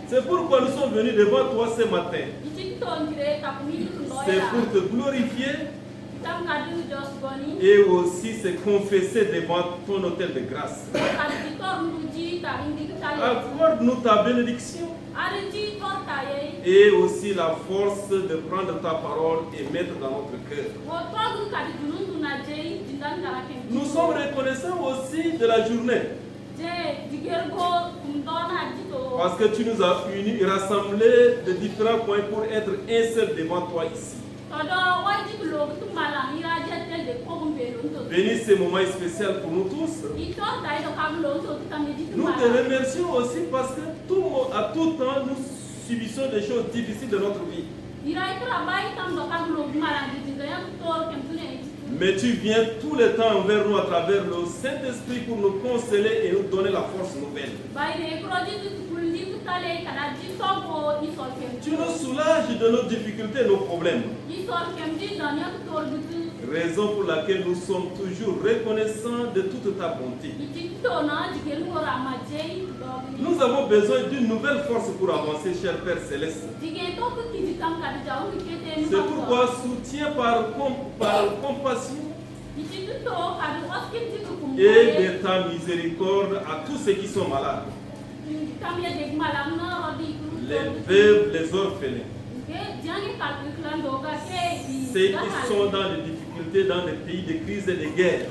C'est pourquoi nous sommes venus devant toi ce matin. C'est pour te glorifier et aussi se confesser devant ton autel de grâce. Accorde-nous ta bénédiction et aussi la force de prendre ta parole et mettre dans notre cœur. Nous sommes reconnaissants aussi de la journée parce que tu nous as unis et rassemblés de différents points pour être un seul devant toi ici. Bénis ces moments spéciaux pour nous tous. Nous te remercions aussi parce que à tout temps nous subissons des choses difficiles de notre vie. Mais tu viens tout le temps envers nous à travers le Saint-Esprit pour nous consoler et nous donner la force nouvelle. Tu nous soulages de nos difficultés et nos problèmes. Raison pour laquelle nous sommes toujours reconnaissants de toute ta bonté. Nous avons besoin d'une nouvelle force pour avancer, cher Père Céleste. C'est pourquoi soutiens par compassion et de ta miséricorde à tous ceux qui sont malades, les veuves, les orphelins, ceux qui sont dans des difficultés, dans des pays de crise et de guerre.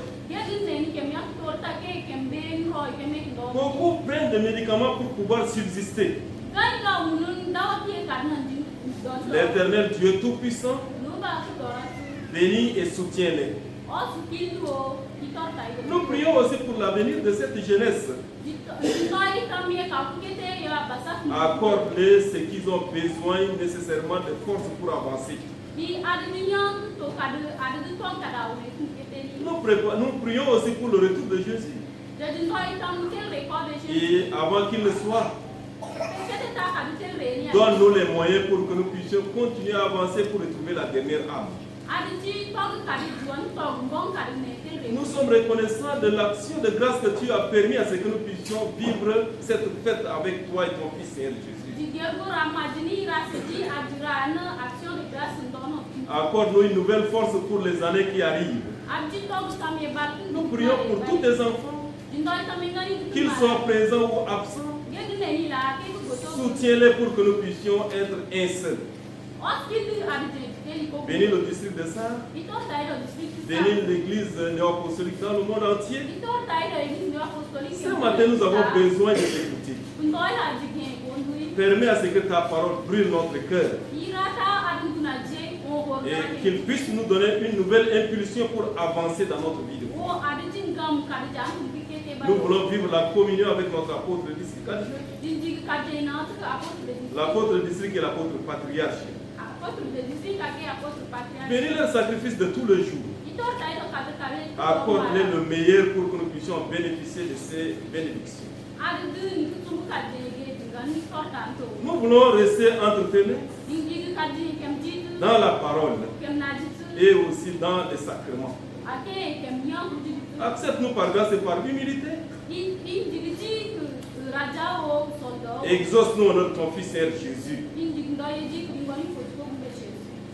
Beaucoup prennent des médicaments pour pouvoir subsister. L'Éternel Dieu Tout-Puissant bénit et soutient-les. Nous prions aussi pour l'avenir de cette jeunesse. Accorde-les ce qu'ils ont besoin nécessairement de force pour avancer. Nous prions aussi pour le retour de Jésus. Et avant qu'il ne soit, donne-nous les moyens pour que nous puissions continuer à avancer pour retrouver la dernière âme. Nous sommes reconnaissants de l'action de grâce que tu as permis à ce que nous puissions vivre cette fête avec toi et ton Fils Seigneur Jésus. Accorde-nous une nouvelle force pour les années qui arrivent. Nous prions pour tous tes enfants, qu'ils soient présents ou absents. Soutiens-les pour que nous puissions être un seul. Bénis le district de Sarre. Bénis l'église néo-apostolique dans le monde entier. Ce matin, nous avons besoin de t'écouter. Permets à ce que ta parole brûle notre cœur et qu'il puisse nous donner une nouvelle impulsion pour avancer dans notre vie. Nous voulons vivre la communion avec notre apôtre district. L'apôtre district et l'apôtre patriarche. Bénis leur sacrifice de tout le jour. Accorde-les le meilleur pour que nous puissions bénéficier de ces bénédictions. Nous voulons rester entretenus dans la parole et aussi dans les sacrements. Accepte-nous par grâce et par humilité. Exauce-nous au nom de ton Fils Seigneur Jésus.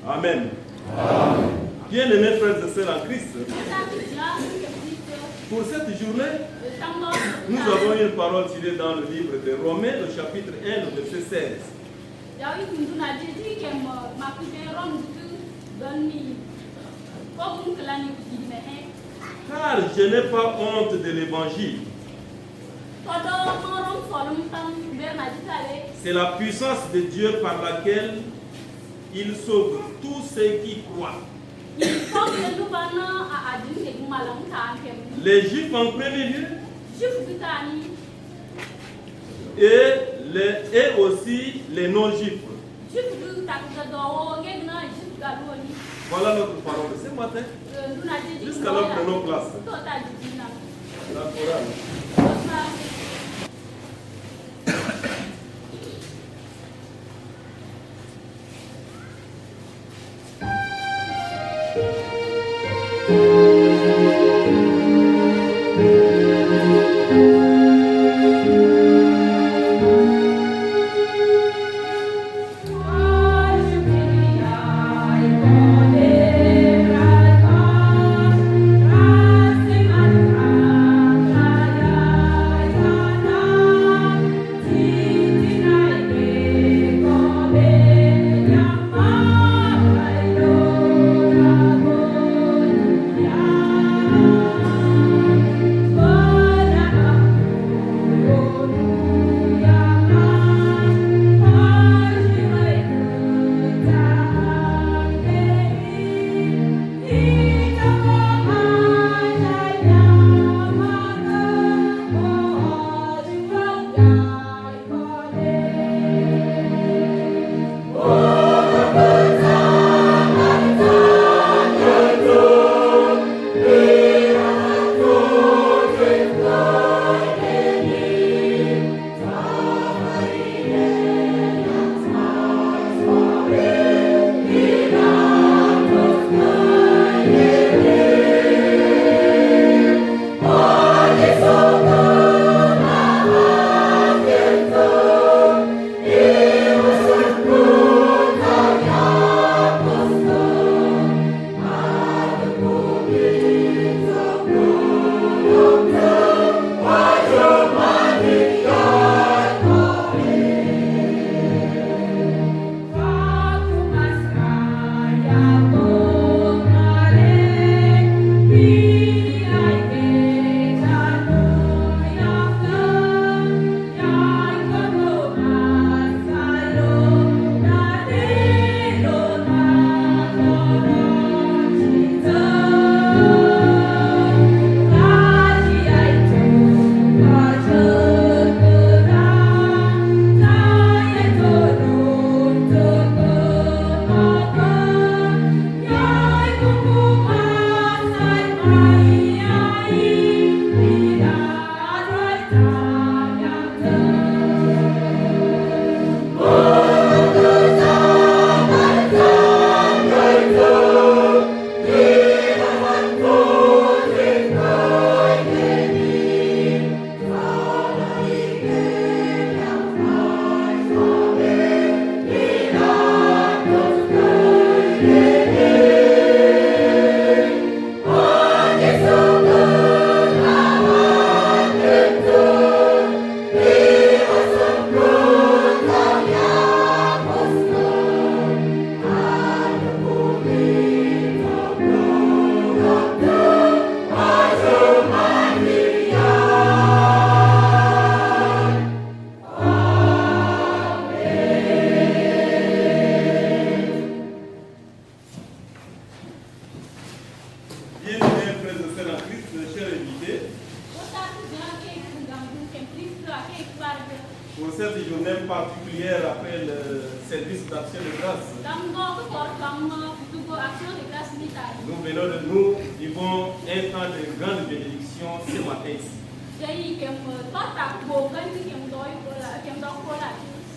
Amen. Amen. Bien-aimés frères et sœurs en Christ, pour cette journée, nous avons une parole tirée dans le livre de Romains, le chapitre 1, le verset 16. Car je n'ai pas honte de l'évangile. C'est la puissance de Dieu par laquelle il sauve tous ceux qui croient. Les Juifs en premier lieu et aussi les non-Juifs. Voilà notre parole ce matin. Jusqu'à là, prenons place. La chorale.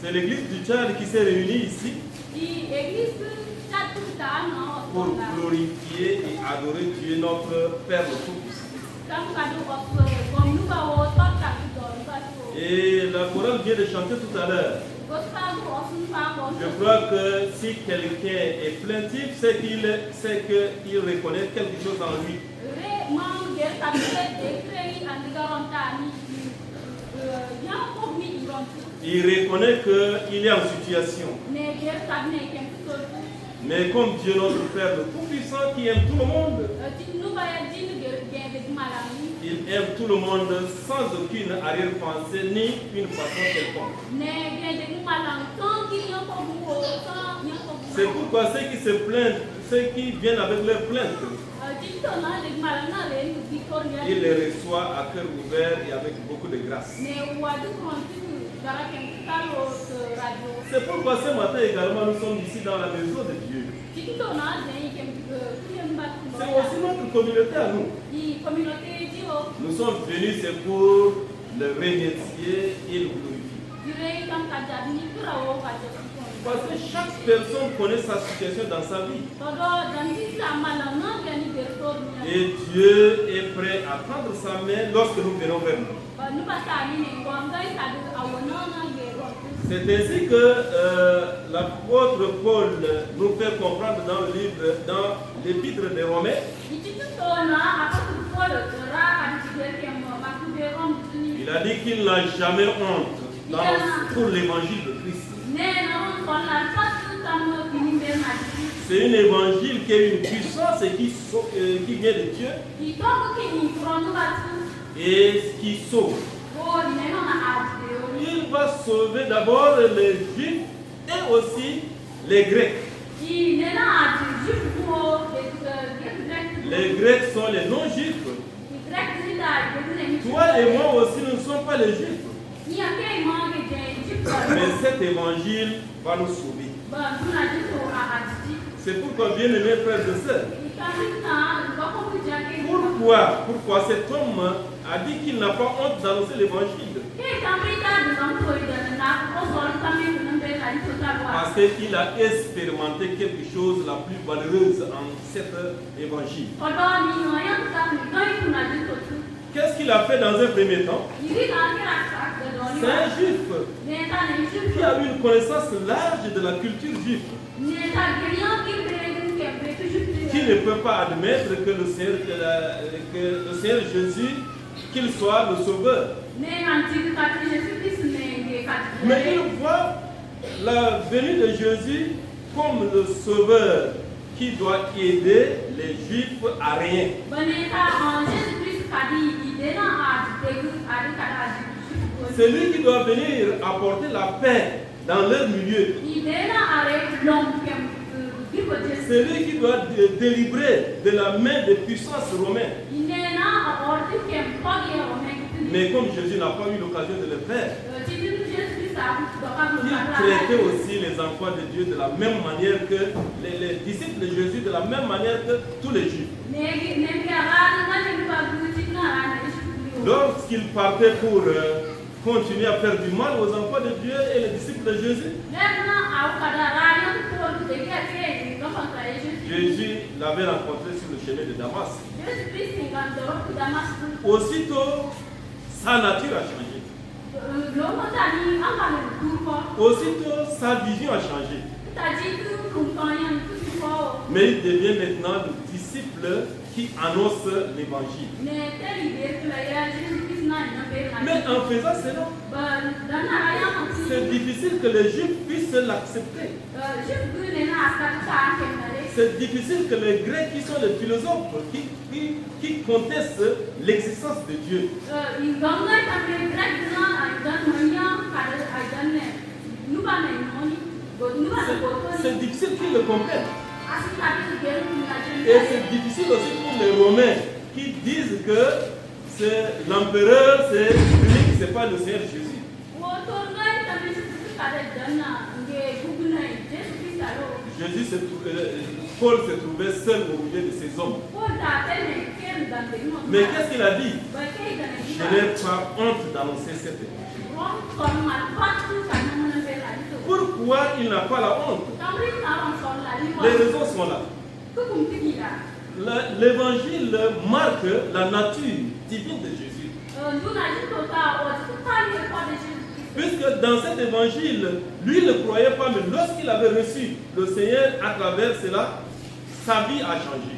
C'est l'église du Tchad qui s'est réunie ici pour glorifier et adorer Dieu notre Père le Tout-Puissant. Et la chorale vient de chanter tout à l'heure. Je crois que si quelqu'un est plaintif, c'est qu'il reconnaît quelque chose en lui. Il reconnaît qu'il est en situation. Mais comme Dieu notre Père le Tout-Puissant qui aime tout le monde, il aime tout le monde sans aucune arrière-pensée ni une façon quelconque. C'est pourquoi ceux qui se plaignent, ceux qui viennent avec leurs plaintes, il les reçoit à cœur ouvert et avec beaucoup de grâce. C'est pourquoi ce matin également nous sommes ici dans la maison de Dieu. C'est aussi notre communauté à nous. Nous sommes venus, c'est pour le remercier et le glorifier. Parce que chaque personne connaît sa situation dans sa vie. Et Dieu est prêt à prendre sa main lorsque nous venons vers nous. C'est ainsi que l'apôtre Paul nous fait comprendre dans l'épître des Romains. Il a dit qu'il n'a jamais honte pour l'évangile de Christ. C'est un évangile qui a une puissance et qui vient de Dieu et qui sauve. Il va sauver d'abord les Juifs et aussi les Grecs. Les Grecs sont les non-Juifs. Toi et moi aussi, nous ne sommes pas les Juifs. Mais cet évangile va nous sauver. C'est pourquoi, bien aimés frères et sœurs, pourquoi cet homme a dit qu'il n'a pas honte d'annoncer l'évangile? Parce qu'il a expérimenté quelque chose de la plus valeureuse en cet évangile. Qu'est-ce qu'il a fait dans un premier temps? C'est un juif qui a eu une connaissance large de la culture juive, qui ne peut pas admettre que le Seigneur Jésus, qu'il soit le sauveur. Mais il voit la venue de Jésus comme le sauveur qui doit aider les Juifs à rien. C'est lui qui doit venir apporter la paix dans leur milieu. C'est lui qui doit délivrer de la main des puissances romaines. Mais comme Jésus n'a pas eu l'occasion de le faire, il traitait aussi les enfants de Dieu de la même manière que les disciples de Jésus, de la même manière que tous les Juifs. lorsqu'il partait pour continuer à faire du mal aux enfants de Dieu et les disciples de Jésus, Jésus l'avait rencontré sur le chemin de Damas. Aussitôt, sa nature a changé. Aussitôt, sa vision a changé. Mais il devient maintenant le disciple qui annonce l'évangile. Mais en faisant cela, c'est difficile que les Juifs puissent l'accepter. C'est difficile que les Grecs qui sont les philosophes, qui contestent l'existence de Dieu. C'est difficile qu'ils le comprennent. Et c'est difficile aussi pour les Romains qui disent que c'est l'empereur, c'est l'unique, c'est pas le Seigneur Jésus. Paul se trouvait seul au milieu de ces hommes. Mais qu'est-ce qu'il a dit? Je n'ai pas honte d'annoncer cette évangile. Pourquoi il n'a pas la honte? Les raisons sont là. L'évangile marque la nature divine de Jésus. Puisque dans cet évangile, lui ne croyait pas, mais lorsqu'il avait reçu le Seigneur à travers cela, sa vie a changé.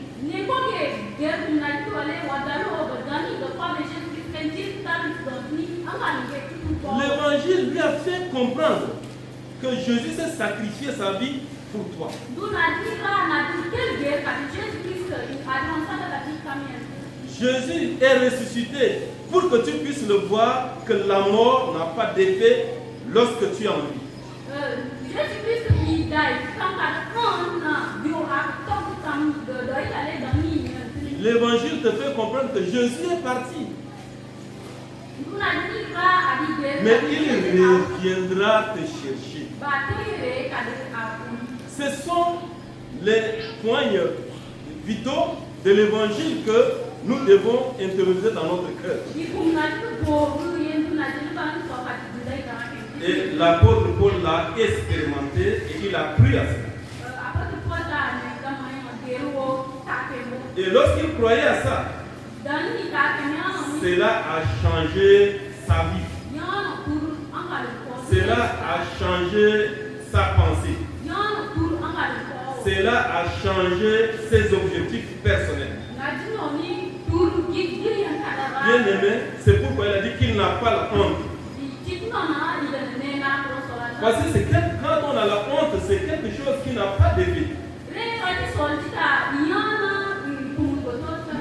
L'évangile lui a fait comprendre que Jésus s'est sacrifié sa vie pour toi. Jésus est ressuscité pour que tu puisses le voir que la mort n'a pas d'effet lorsque tu es en vie. L'évangile te fait comprendre que Jésus est parti. Mais il reviendra te chercher. Ce sont les points vitaux de l'évangile que nous devons intérioriser dans notre cœur. Et l'apôtre Paul l'a expérimenté et il a cru à cela. Et lorsqu'il croyait à ça, cela a changé sa vie. Cela a changé sa pensée. Cela a changé ses objectifs personnels. Bien aimé, c'est pourquoi il a dit qu'il n'a pas la honte. Parce que quand on a la honte, c'est quelque chose qui n'a pas d'effet.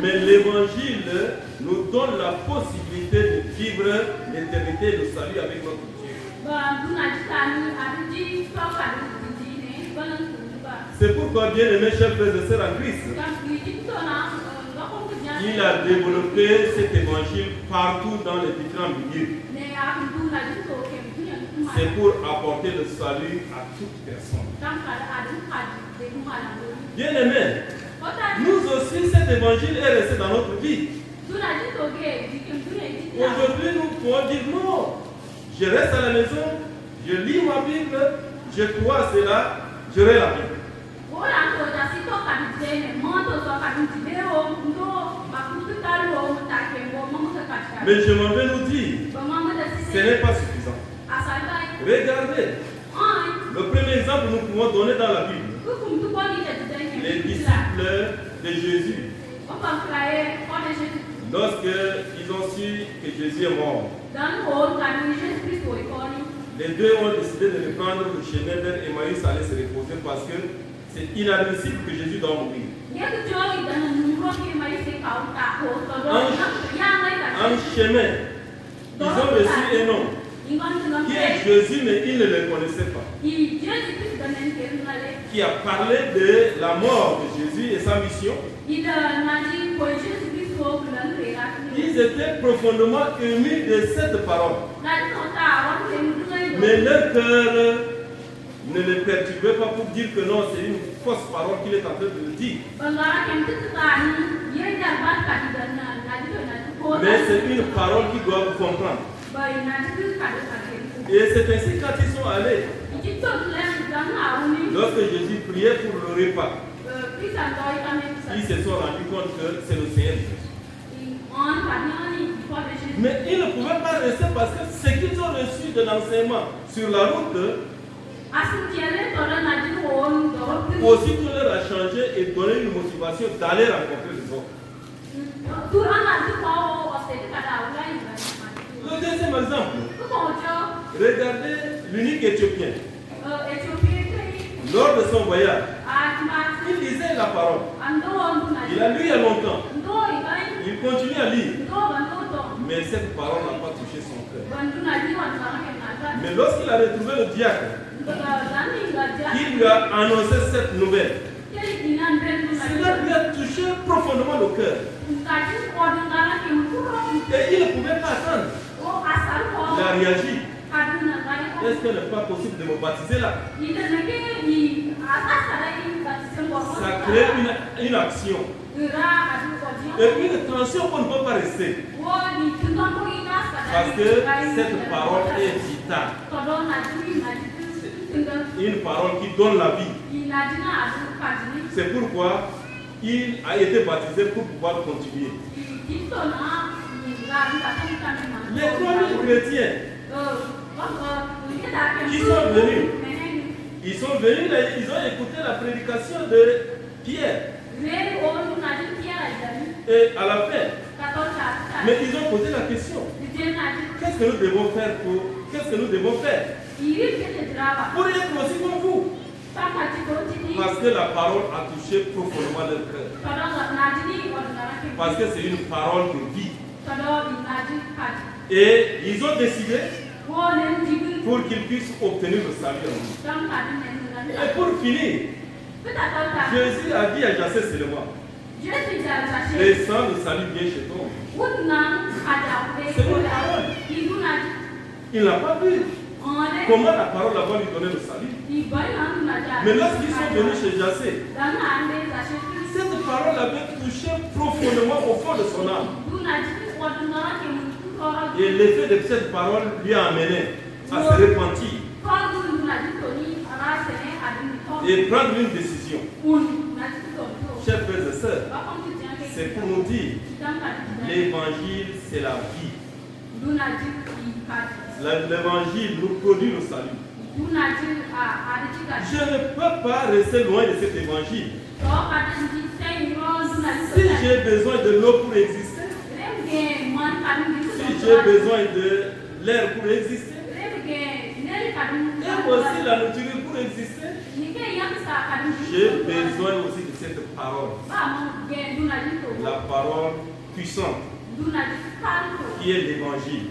Mais l'évangile nous donne la possibilité de vivre l'éternité et le salut avec notre Dieu. C'est pourquoi, bien aimé, chers frères et sœurs en Christ, il a développé cet évangile partout dans les différents milieux. C'est pour apporter le salut à toute personne. Bien aimé, nous aussi, cet évangile est resté dans notre vie. Aujourd'hui, nous pouvons dire non. Je reste à la maison, je lis ma Bible, je crois à cela, j'aurai la Bible. Mais je m'en vais nous dire, ce n'est pas suffisant. Regardez, le premier exemple que nous pouvons donner dans la Bible, les disciples de Jésus, lorsqu'ils ont su que Jésus est mort, les deux ont décidé de reprendre le chemin vers Emmaüs, aller se reposer parce que c'est inadmissible que Jésus doit mourir. En chemin, ils ont reçu un homme qui est Jésus, mais ils ne le connaissaient pas. Qui a parlé de la mort de Jésus et sa mission. Ils étaient profondément émus de cette parole. Mais leur cœur ne les perturbait pas pour dire que non, c'est une fausse parole qu'il est en train de dire. Mais c'est une parole qu'ils doivent comprendre. Et c'est ainsi quand ils sont allés. Lorsque Jésus priait pour le repas, ils se sont rendus compte que c'est le Seigneur. Mais ils ne pouvaient pas rester parce que ce qu'ils ont reçu de l'enseignement sur la route, aussitôt leur a changé et donné une motivation d'aller rencontrer les autres. Le deuxième exemple, regardez l'unique Éthiopien. Lors de son voyage, il lisait la parole. Il a lu il y a longtemps. Il continue à lire. Mais cette parole n'a pas touché son cœur. Mais lorsqu'il a retrouvé le diacre, il lui a annoncé cette nouvelle. Cela lui a touché profondément le cœur. Et il ne pouvait pas attendre. Il a réagi. Est-ce qu'il n'est pas possible de me baptiser là? Ça crée une action. Et une tension qu'on ne peut pas rester. Parce que cette parole est vitale. Une parole qui donne la vie. C'est pourquoi il a été baptisé pour pouvoir continuer. Les 3000 chrétiens qui sont venus, ils ont écouté la prédication de Pierre. Et à la fin, mais ils ont posé la question. Qu'est-ce que nous devons faire pour être aussi comme vous? Parce que la parole a touché profondément leur cœur. Parce que c'est une parole de vie. Et ils ont décidé pour qu'ils puissent obtenir le salut en vie. Et pour finir, Jésus a dit à Jacques, c'est le moi. Descends, le salut vient chez toi. C'est une parole. Il n'a pas vu comment la parole va lui donner le salut. Mais lorsqu'ils sont venus chez Jacques, cette parole avait touché profondément au fond de son âme. Et l'effet de cette parole lui a amené à se repentir et prendre une décision. Chers frères et sœurs, c'est pour nous dire, l'évangile c'est la vie. L'évangile nous produit le salut. Je ne peux pas rester loin de cet évangile. Si j'ai besoin de l'eau pour exister, si j'ai besoin de l'air pour exister, et aussi la nourriture pour exister, j'ai besoin aussi de cette parole. La parole puissante qui est l'évangile.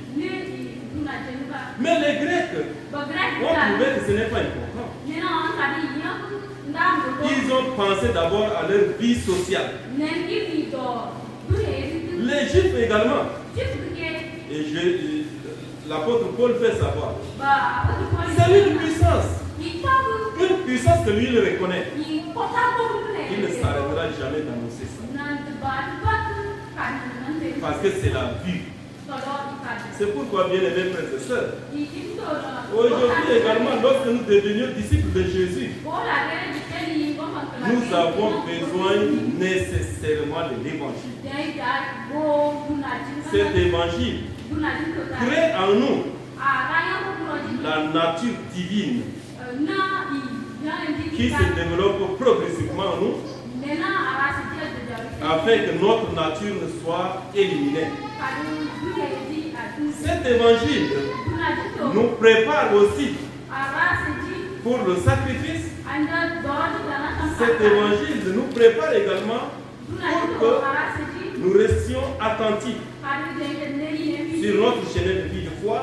Mais les Grecs ont trouvé que ce n'est pas important. Ils ont pensé d'abord à leur vie sociale. Les Juifs également. Et l'apôtre Paul fait savoir. C'est une puissance. Une puissance que lui il reconnaît. Il ne s'arrêtera jamais d'annoncer ça. Parce que c'est la vie. C'est pourquoi, bien aimés frères et sœurs, aujourd'hui également, lorsque nous devenions disciples de Jésus, nous avons besoin nécessairement de l'évangile. Cet évangile crée en nous la nature divine qui se développe progressivement en nous afin que notre nature ne soit éliminée. Cet évangile nous prépare aussi pour le sacrifice. Cet évangile nous prépare également pour que nous restions attentifs sur notre chemin de vie de foi,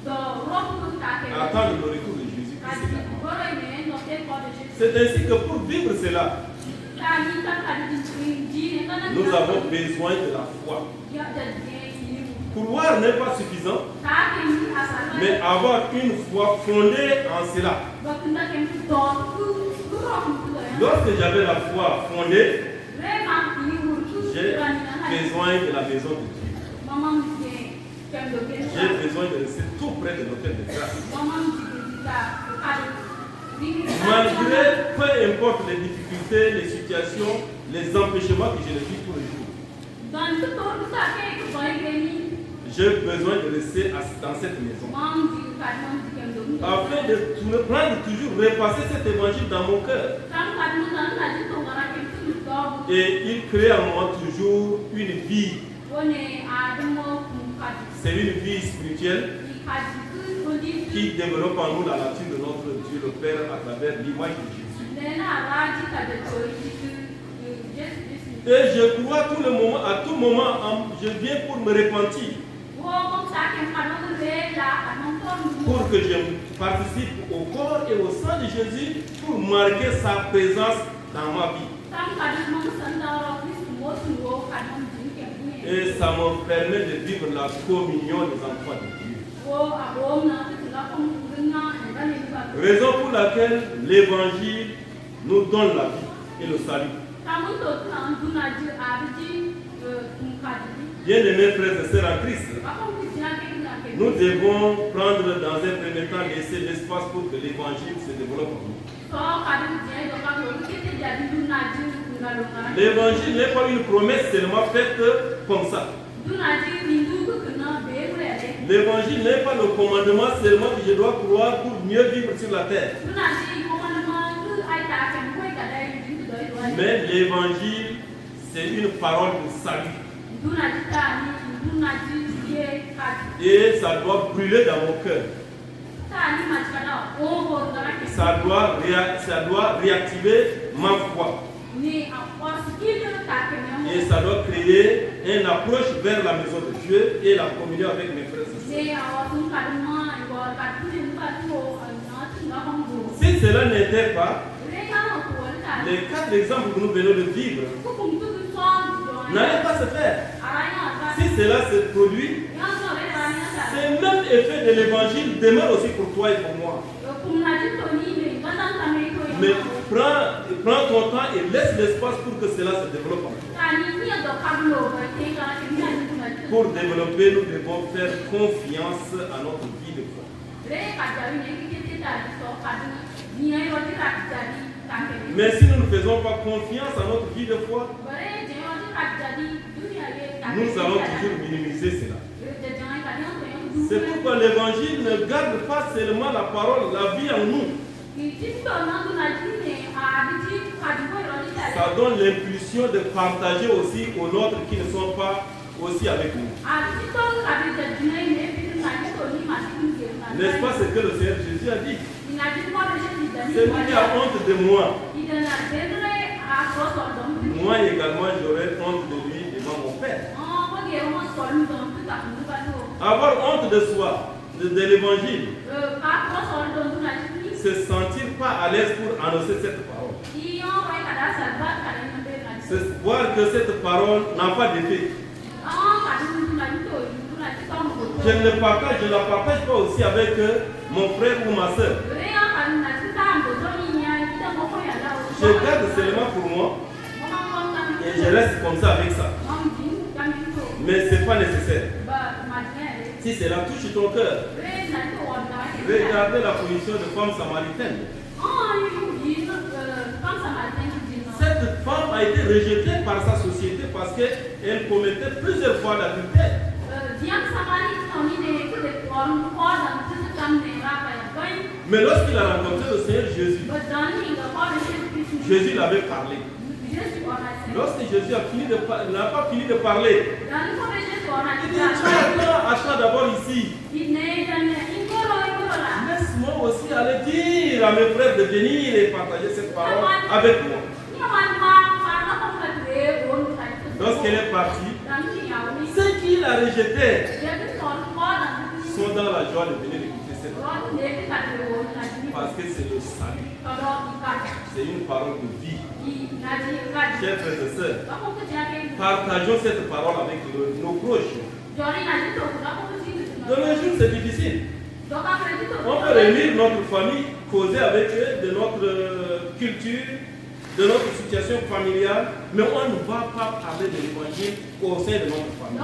attendre le retour de Jésus-Christ. C'est ainsi que pour vivre cela, nous avons besoin de la foi. Croire n'est pas suffisant, mais avoir une foi fondée en cela. Lorsque j'avais la foi fondée, besoin de la maison de Dieu. J'ai besoin de rester tout près de l'autel de grâce. Malgré, peu importe les difficultés, les situations, les empêchements que je le vis tous les jours. J'ai besoin de rester dans cette maison. Afin de prendre toujours, repasser cet évangile dans mon cœur. Et il crée en moi toujours une vie. C'est une vie spirituelle qui développe en nous la nature de notre Dieu le Père à travers l'image de Jésus. Et je crois tout le moment, à tout moment, je viens pour me repentir. Pour que je participe au corps et au sang de Jésus pour marquer sa présence dans ma vie. Et ça me permet de vivre la communion des enfants de Dieu. Raison pour laquelle l'évangile nous donne la vie et le salut. Bien-aimés frères et sœurs en Christ, nous devons prendre dans un premier temps, laisser l'espace pour que l'évangile se développe en nous. L'évangile n'est pas une promesse seulement faite comme ça. L'évangile n'est pas le commandement seulement que je dois croire pour mieux vivre sur la terre. Mais l'évangile, c'est une parole de salut. Et ça doit brûler dans mon cœur. Ça doit réactiver ma foi. Et ça doit créer une approche vers la maison de Dieu et la communion avec mes frères et sœurs. Si cela n'était pas, les 4 exemples que nous venons de vivre n'allaient pas se faire. Si cela se produit, ce même effet de l'évangile demeure aussi pour toi et pour moi. Mais prends ton temps et laisse l'espace pour que cela se développe en toi. Pour développer, nous devons faire confiance à notre vie de foi. Mais si nous ne faisons pas confiance à notre vie de foi, nous allons toujours minimiser cela. C'est pourquoi l'évangile ne garde pas seulement la parole, la vie en nous. Ça donne l'impulsion de partager aussi aux nôtres qui ne sont pas aussi avec nous. N'est-ce pas ce que le Seigneur Jésus a dit? Celui qui a honte de moi, moi également j'aurai honte de lui devant mon Père. Avoir honte de soi, de l'évangile, se sentir pas à l'aise pour annoncer cette parole. C'est voir que cette parole n'a pas d'effet. Je ne la partage pas aussi avec mon frère ou ma soeur. Je garde seulement pour moi et je reste comme ça avec ça. Mais ce n'est pas nécessaire. Si cela touche ton cœur, regardez la position de femme samaritaine. Cette femme a été rejetée par sa société parce qu'elle commettait plusieurs fois l'adultère. Mais lorsqu'il a rencontré le Seigneur Jésus, Jésus l'avait parlé. Lorsque Jésus n'a pas fini de parler, il dit, attends d'abord ici. Laisse-moi aussi aller dire à mes frères de venir et partager cette parole avec moi. Lorsqu'elle est partie, ceux qui la rejetaient sont dans la joie de venir écouter cette parole. Parce que c'est le salut. C'est une parole de vie. Chers frères et sœurs, partageons cette parole avec nos proches. De nos jours, c'est difficile. On peut réunir notre famille, causer avec eux de notre culture, de notre situation familiale, mais on ne va pas parler de l'évangile au sein de notre famille.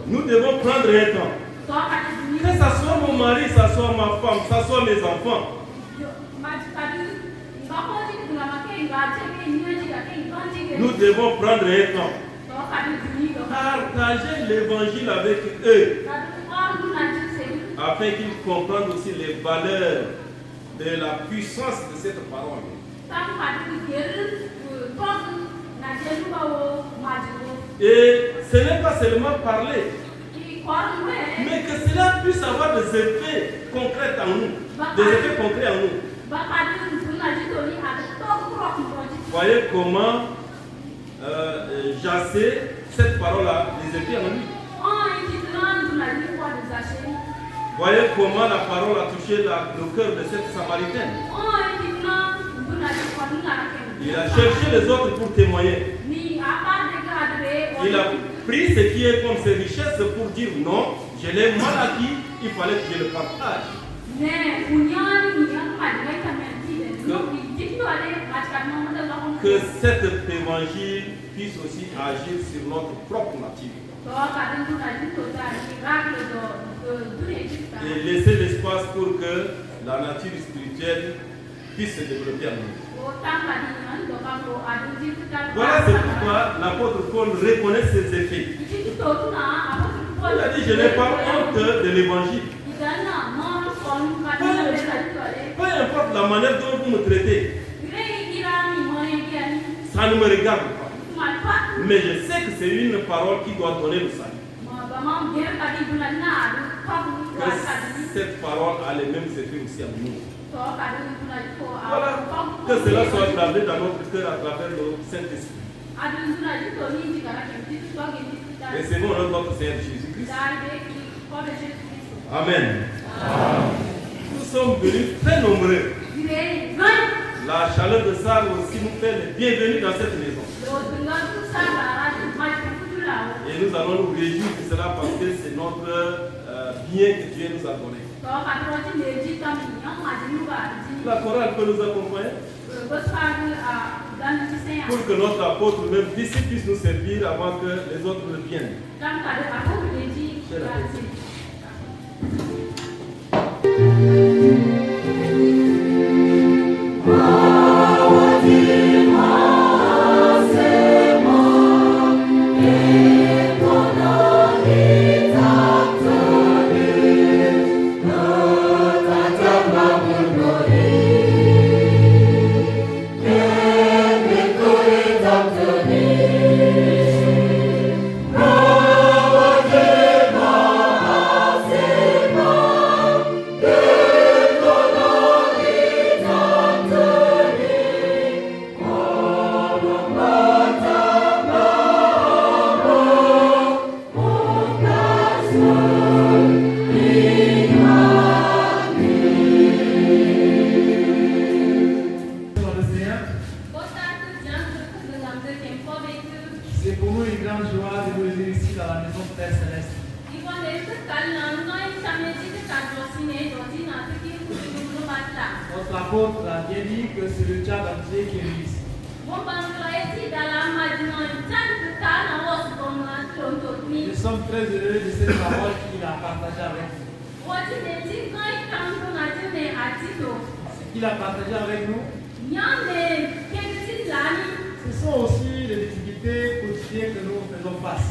Nous devons prendre un temps. Que ce soit mon mari, que ce soit ma femme, que ce soit mes enfants. Nous devons prendre un temps. Partager l'évangile avec eux. Afin qu'ils comprennent aussi les valeurs de la puissance de cette parole. Et ce n'est pas seulement parler, mais que cela puisse avoir des effets concrets en nous. Des effets concrets en nous. Voyez comment Jassé, cette parole a des effets en lui. Voyez comment la parole a touché le cœur de cette Samaritaine. Il a cherché les autres pour témoigner. Il a pris ce qui est comme ses richesses pour dire non, je l'ai mal acquis, il fallait que je le partage. Que cet évangile puisse aussi agir sur notre propre nature. Et laisser l'espace pour que la nature spirituelle puisse se développer en nous. Voilà c'est pourquoi l'apôtre Paul reconnaît ses effets. Il a dit, je n'ai pas honte de l'évangile. Peu importe la manière dont vous me traitez, ça ne me regarde pas. Mais je sais que c'est une parole qui doit donner le salut. Que cette parole a les mêmes effets aussi à nous. Voilà, que cela soit gravé dans notre cœur à travers le Saint-Esprit. Et c'est bon, notre Seigneur Jésus-Christ. Amen. Nous sommes venus très nombreux. La chaleur de ça aussi nous fait les bienvenus dans cette maison. Et nous allons nous réjouir de cela parce que c'est notre bien que Dieu nous a donné. La chorale peut nous accompagner pour que notre apôtre, même d'ici, puisse nous servir avant que les autres ne viennent. C'est pour nous une grande joie de vous réunir ici dans la maison de Père Céleste. Notre apôtre a bien dit que c'est le Tchad entier qui est venu ici. Nous sommes très heureux de cette parole qu'il a partagée avec nous. Ce qu'il a partagé avec nous, ce sont aussi les difficultés quotidiennes que nous faisons face.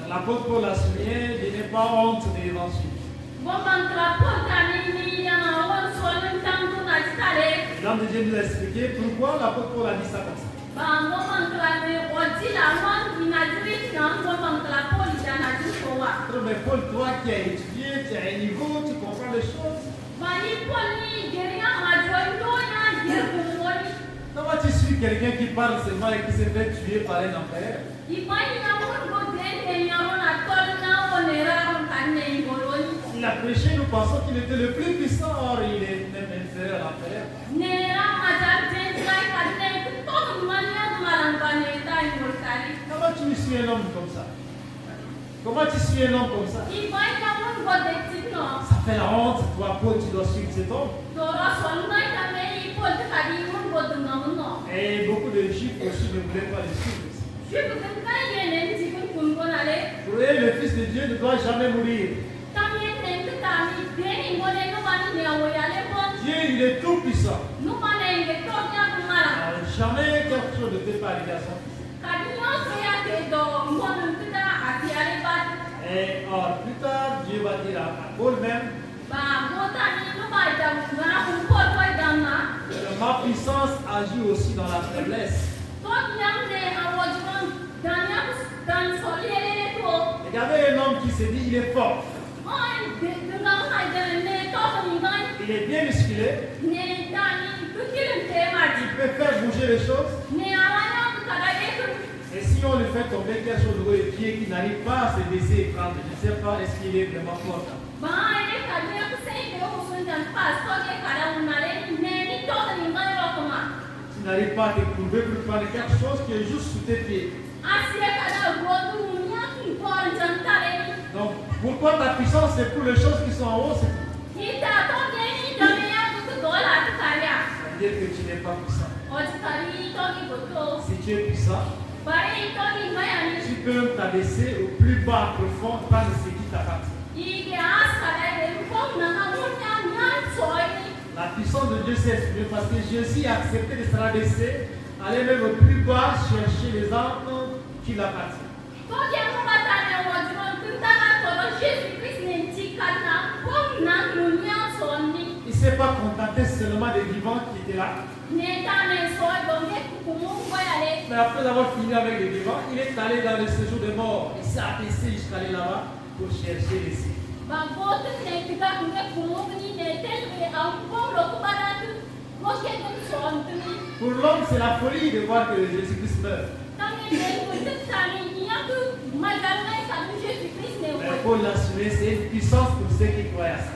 L'apôtre Paul a souligné de ne pas honte de l'évangile. L'homme de Dieu nous a expliqué pourquoi l'apôtre Paul a dit ça comme ça. Mais Paul, toi qui as étudié, tu as un niveau, tu comprends les choses. Comment tu suis quelqu'un qui parle seulement et qui se fait tuer par un empereur? Il a prêché, nous pensons qu'il était le plus puissant, or il est même inférieur à l'empereur. suis un homme comme ça? Comment tu suis un homme comme ça? Ça fait la honte, toi, Paul, tu dois suivre cet homme. Et beaucoup de juifs aussi ne voulaient pas le suivre. Pour eux, le Fils de Dieu ne doit jamais mourir. Dieu, il est tout puissant. Jamais quelque chose ne peut pas arriver à son fils. Et or, plus tard, Dieu va dire à Paul même que ma puissance agit aussi dans la faiblesse. Regardez un homme qui se dit il est fort. Il est bien musclé. Il peut faire bouger les choses. Et si on lui fait tomber quelque chose au pied qui n'arrive pas à se baisser et prendre, je ne sais pas est-ce qu'il est vraiment fort. Tu n'arrives pas à te courber pour prendre quelque chose qui est juste sous tes pieds. Donc, pourquoi ta puissance c'est pour les choses qui sont en haut, c'est tout. Ça veut dire que tu n'es pas puissant. Si tu es puissant, tu peux t'abaisser au plus bas profond, prendre ce qui t'appartient. La puissance de Dieu s'est exprimée parce que Jésus a accepté de se rabaisser, aller même au plus bas chercher les âmes qui l'appartiennent. Il ne s'est pas contenté seulement des vivants qui étaient là. Mais après avoir fini avec les vivants, il est allé dans le séjour des morts. Il s'est abaissé jusqu'à aller là-bas pour chercher les cieux. Pour l'homme, c'est la folie de voir que Jésus-Christ meurt. Mais Paul l'a assuré, c'est une puissance pour ceux qui croient à ça.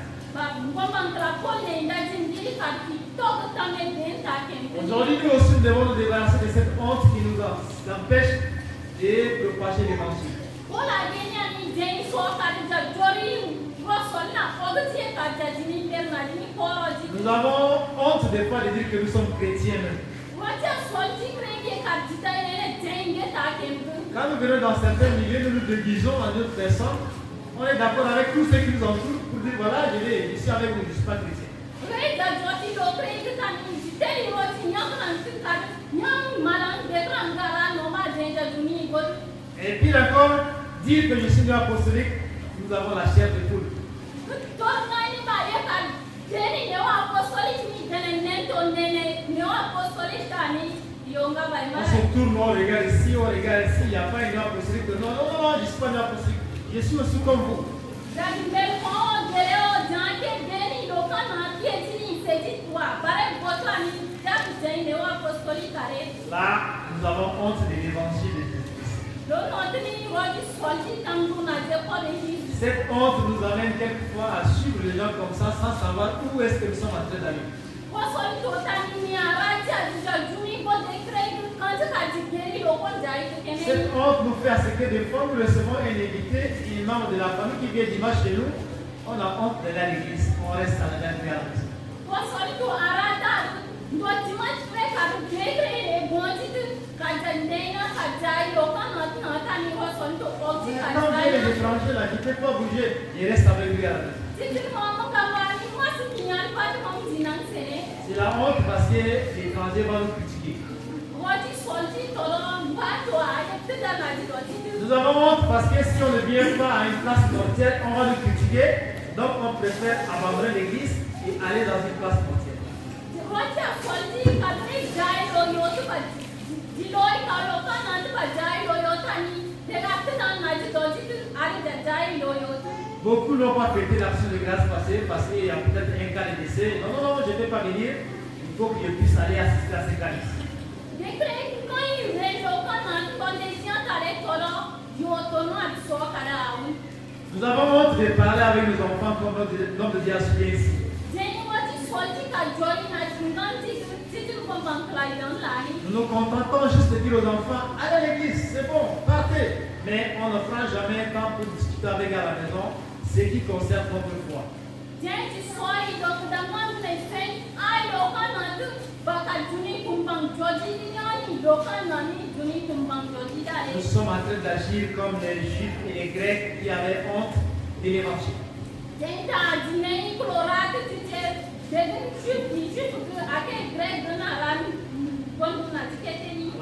Aujourd'hui, nous aussi, nous devons nous débarrasser de cette honte qui nous empêche de propager l'évangile. Nous avons honte des fois de dire que nous sommes chrétiens. Quand nous venons dans certains milieux, nous nous déguisons en d'autres personnes. On est d'accord avec tous ceux qui nous entourent pour dire voilà, je suis avec vous, je ne suis pas chrétien. Et puis encore, dire que je suis né apostolique, nous avons la chair de poule. On se tourne, on regarde ici, il n'y a pas une apostolique. Non, je ne suis pas une apostolique. Je suis aussi comme vous. Là, nous avons honte de l'évangile de Jésus-Christ. Cette honte nous amène quelquefois à suivre les gens comme ça sans savoir où est-ce que nous sommes en train d'aller. Cette honte nous fait à ce que des fois nous recevons un invité, un membre de la famille qui vient dimanche chez nous, on a honte d'aller à l'église, on reste à la même maison. Quand vient les étrangers là, qui ne peuvent pas bouger, ils restent avec lui à la maison. C'est la honte parce que les étrangers vont nous critiquer. Nous avons honte parce que si on ne vient pas à une place mortière, on va nous critiquer. Donc on préfère abandonner l'église et aller dans une place mortière. Beaucoup n'ont pas fêté l'action de grâce passée parce qu'il y a peut-être un cas de décès. Non, je ne vais pas venir. Il faut que je puisse aller assister à ces cas ici. Nous avons honte de parler avec nos enfants comme l'homme de Dieu a souligné ici. Nous nous contentons juste de dire aux enfants, allez à l'église, c'est bon, partez. Mais on ne prend jamais un temps pour discuter avec à la maison ce qui concerne notre foi. Nous sommes en train d'agir comme les Juifs et les Grecs qui avaient honte de l'évangile.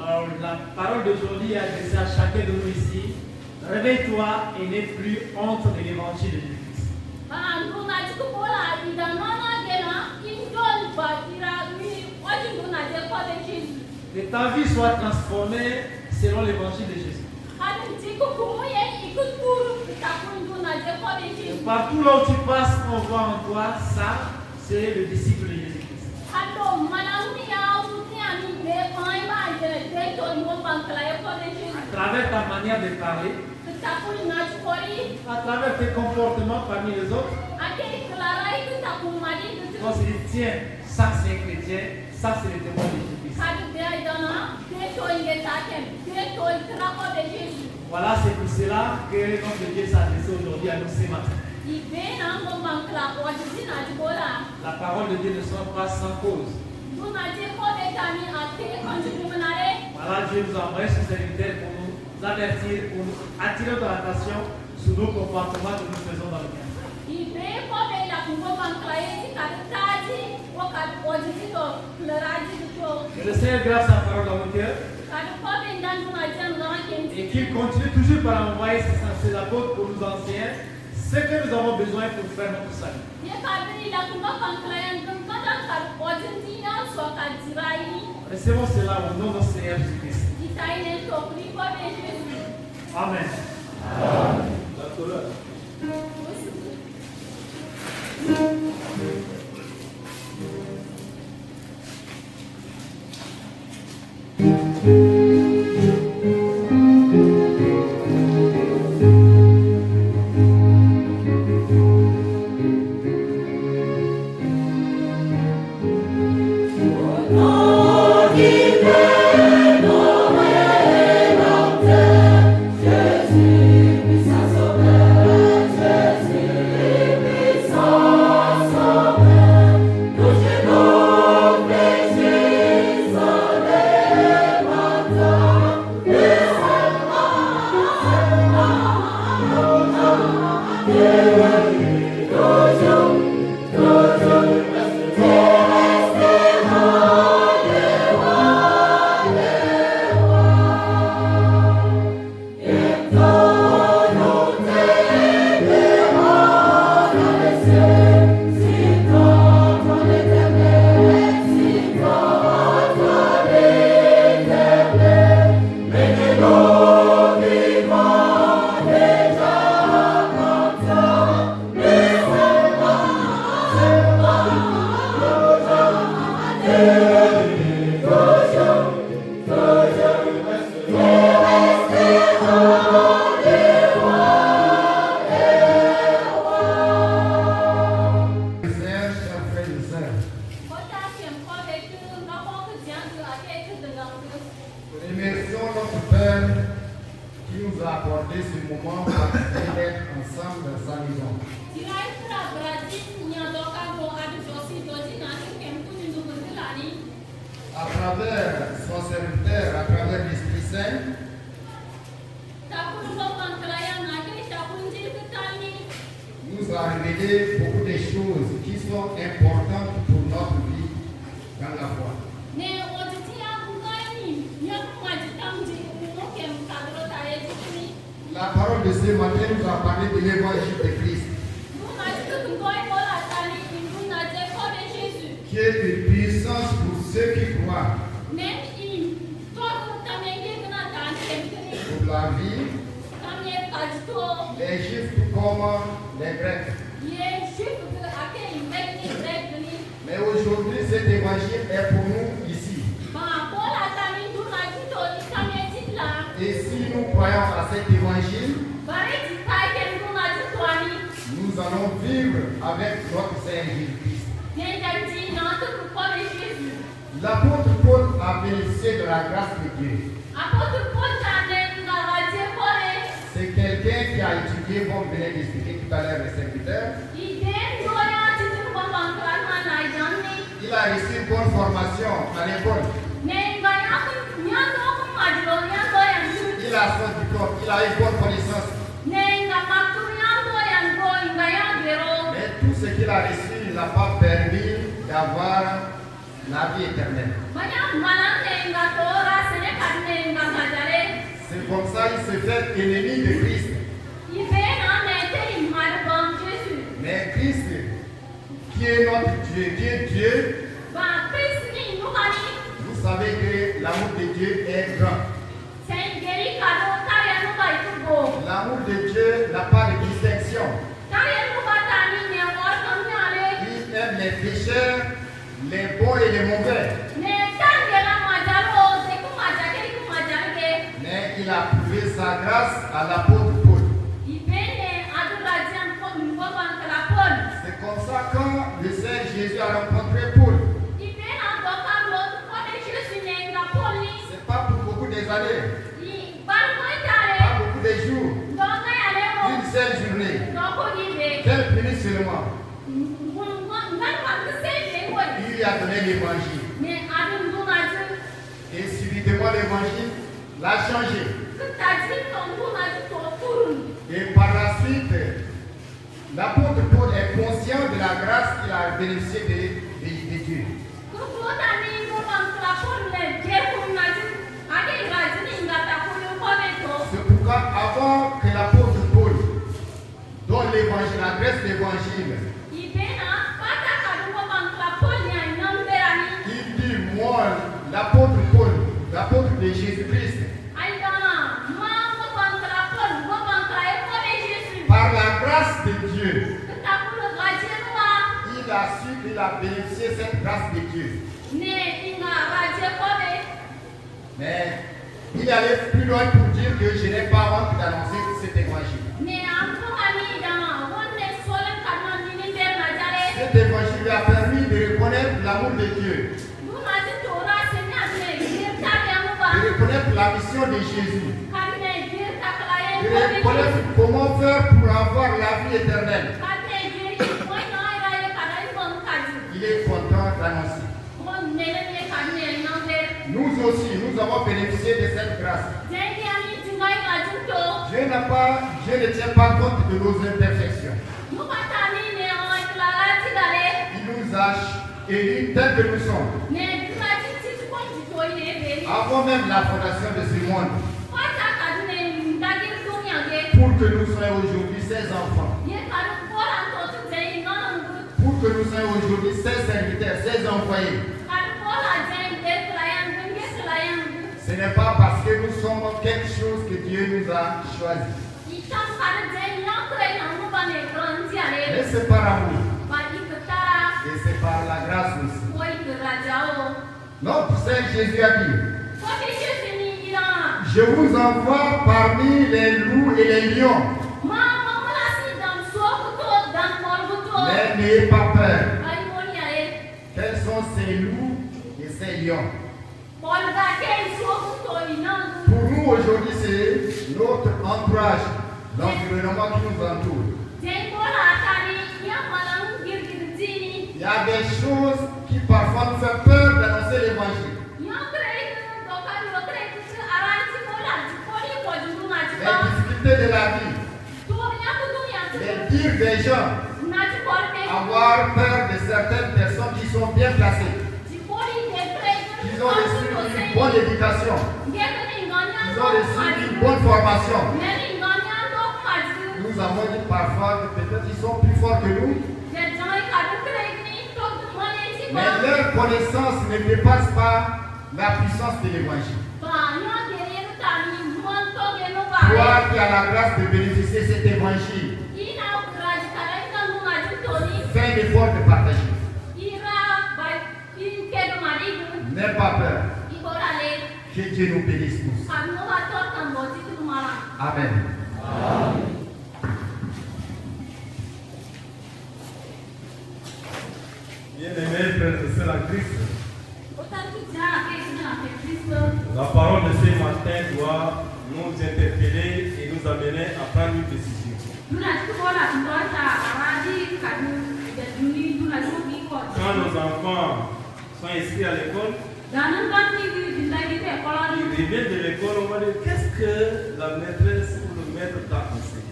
Alors la parole d'aujourd'hui est adressée à chacun de nous ici. Réveille-toi et n'aie plus honte de l'évangile de Jésus-Christ. Que ta vie soit transformée selon l'évangile de Jésus. Et partout là où tu passes, on voit en toi ça, c'est le disciple de Jésus-Christ. À travers ta manière de parler, à travers tes comportements parmi les autres, on se dit tiens, ça c'est un chrétien, ça c'est le témoin de Jésus-Christ. Voilà, c'est pour cela que notre Dieu s'est adressé aujourd'hui à nous ce matin. La parole de Dieu ne sera pas sans cause. Voilà, Dieu nous a envoyé ce serviteur pour nous avertir, pour nous attirer notre attention sur nos comportements que nous faisons dans le bien. Que le Seigneur grave sa parole dans nos cœurs et qu'il continue toujours par envoyer ses apôtres pour nous enseigner ce que nous avons besoin pour faire notre salut. Recevons cela au nom de notre Seigneur Jésus-Christ. Amen. La parole de ce matin nous a parlé de l'évangile de Christ, qui est une puissance pour ceux qui croient, pour la vie, les Juifs comme les Grecs. Mais aujourd'hui, cet évangile est pour nous ici. Et si nous croyons à cet évangile, nous allons vivre avec notre Seigneur Jésus-Christ. L'apôtre Paul a a bénéficié de la grâce de Dieu. C'est quelqu'un qui a étudié, comme venait d'expliquer tout à l'heure le serviteur. Il a reçu une bonne formation à l'école. Il a son diplôme, il a une bonne connaissance. Mais tout ce qu'il a reçu ne l'a pas permis d'avoir la vie éternelle. C'est comme ça qu'il se fait ennemi de Christ. Mais Christ, qui est notre Dieu, qui est Dieu, vous savez que l'amour de Dieu est grand. L'amour de Dieu n'a pas de distinction. Il aime les pécheurs, les bons et les mauvais. Mais il a prouvé sa grâce à l'apôtre Paul. C'est comme ça quand le Seigneur Jésus a rencontré Paul. C'est pas pour beaucoup des années, pas beaucoup de jours, une seule journée, quelques minutes seulement. Il lui a donné l'évangile. Et subitement l'évangile l'a changé. Et par la suite, l'apôtre Paul est conscient de la grâce qu'il a bénéficié de Dieu. C'est pourquoi avant que l'apôtre Paul donne l'évangile, adresse l'évangile, il dit, moi, l'apôtre Paul, l'apôtre de Jésus-Christ, par la grâce de Dieu, il a su, il a bénéficié de cette grâce de Dieu. Mais il allait plus loin pour dire que je n'ai pas honte d'annoncer cet évangile. Cet évangile lui a permis de reconnaître l'amour de Dieu, de reconnaître la mission de Jésus, de reconnaître comment faire pour avoir la vie éternelle. Il est content d'annoncer. Nous aussi, nous avons bénéficié de cette grâce. Dieu ne tient pas compte de nos imperfections. Il nous a élus tels que nous sommes. Avant même la fondation de ce monde. Pour que nous soyons aujourd'hui ses enfants. Pour que nous soyons aujourd'hui ses serviteurs, ses envoyés. Ce n'est pas parce que nous sommes quelque chose que Dieu nous a choisi. Mais c'est par amour. Et c'est par la grâce aussi. Notre Seigneur Jésus a dit, je vous envoie parmi les loups et les lions. Mais n'ayez pas peur. Quels sont ces loups et ces lions? Pour nous aujourd'hui, c'est notre entourage, l'environnement qui nous entoure. Il y a des choses qui parfois nous font peur d'annoncer l'évangile. Les difficultés de la vie, les dires des gens, avoir peur de certaines personnes qui sont bien placées, qui ont reçu une bonne éducation, qui ont reçu une bonne formation. Nous avons dit parfois que peut-être ils sont plus forts que nous, mais leur connaissance ne dépasse pas la puissance de l'évangile. Toi qui as la grâce de bénéficier de cet évangile, fais un effort de partager. N'aie pas peur. Que Dieu nous bénisse tous. Amen. Bien-aimés frères et sœurs en Christ, La parole de ce matin doit nous interpeller et nous amener à prendre une décision. Quand nos enfants sont inscrits à l'école, ils reviennent de l'école, on va dire qu'est-ce que la maîtresse ou le maître t'a enseigné.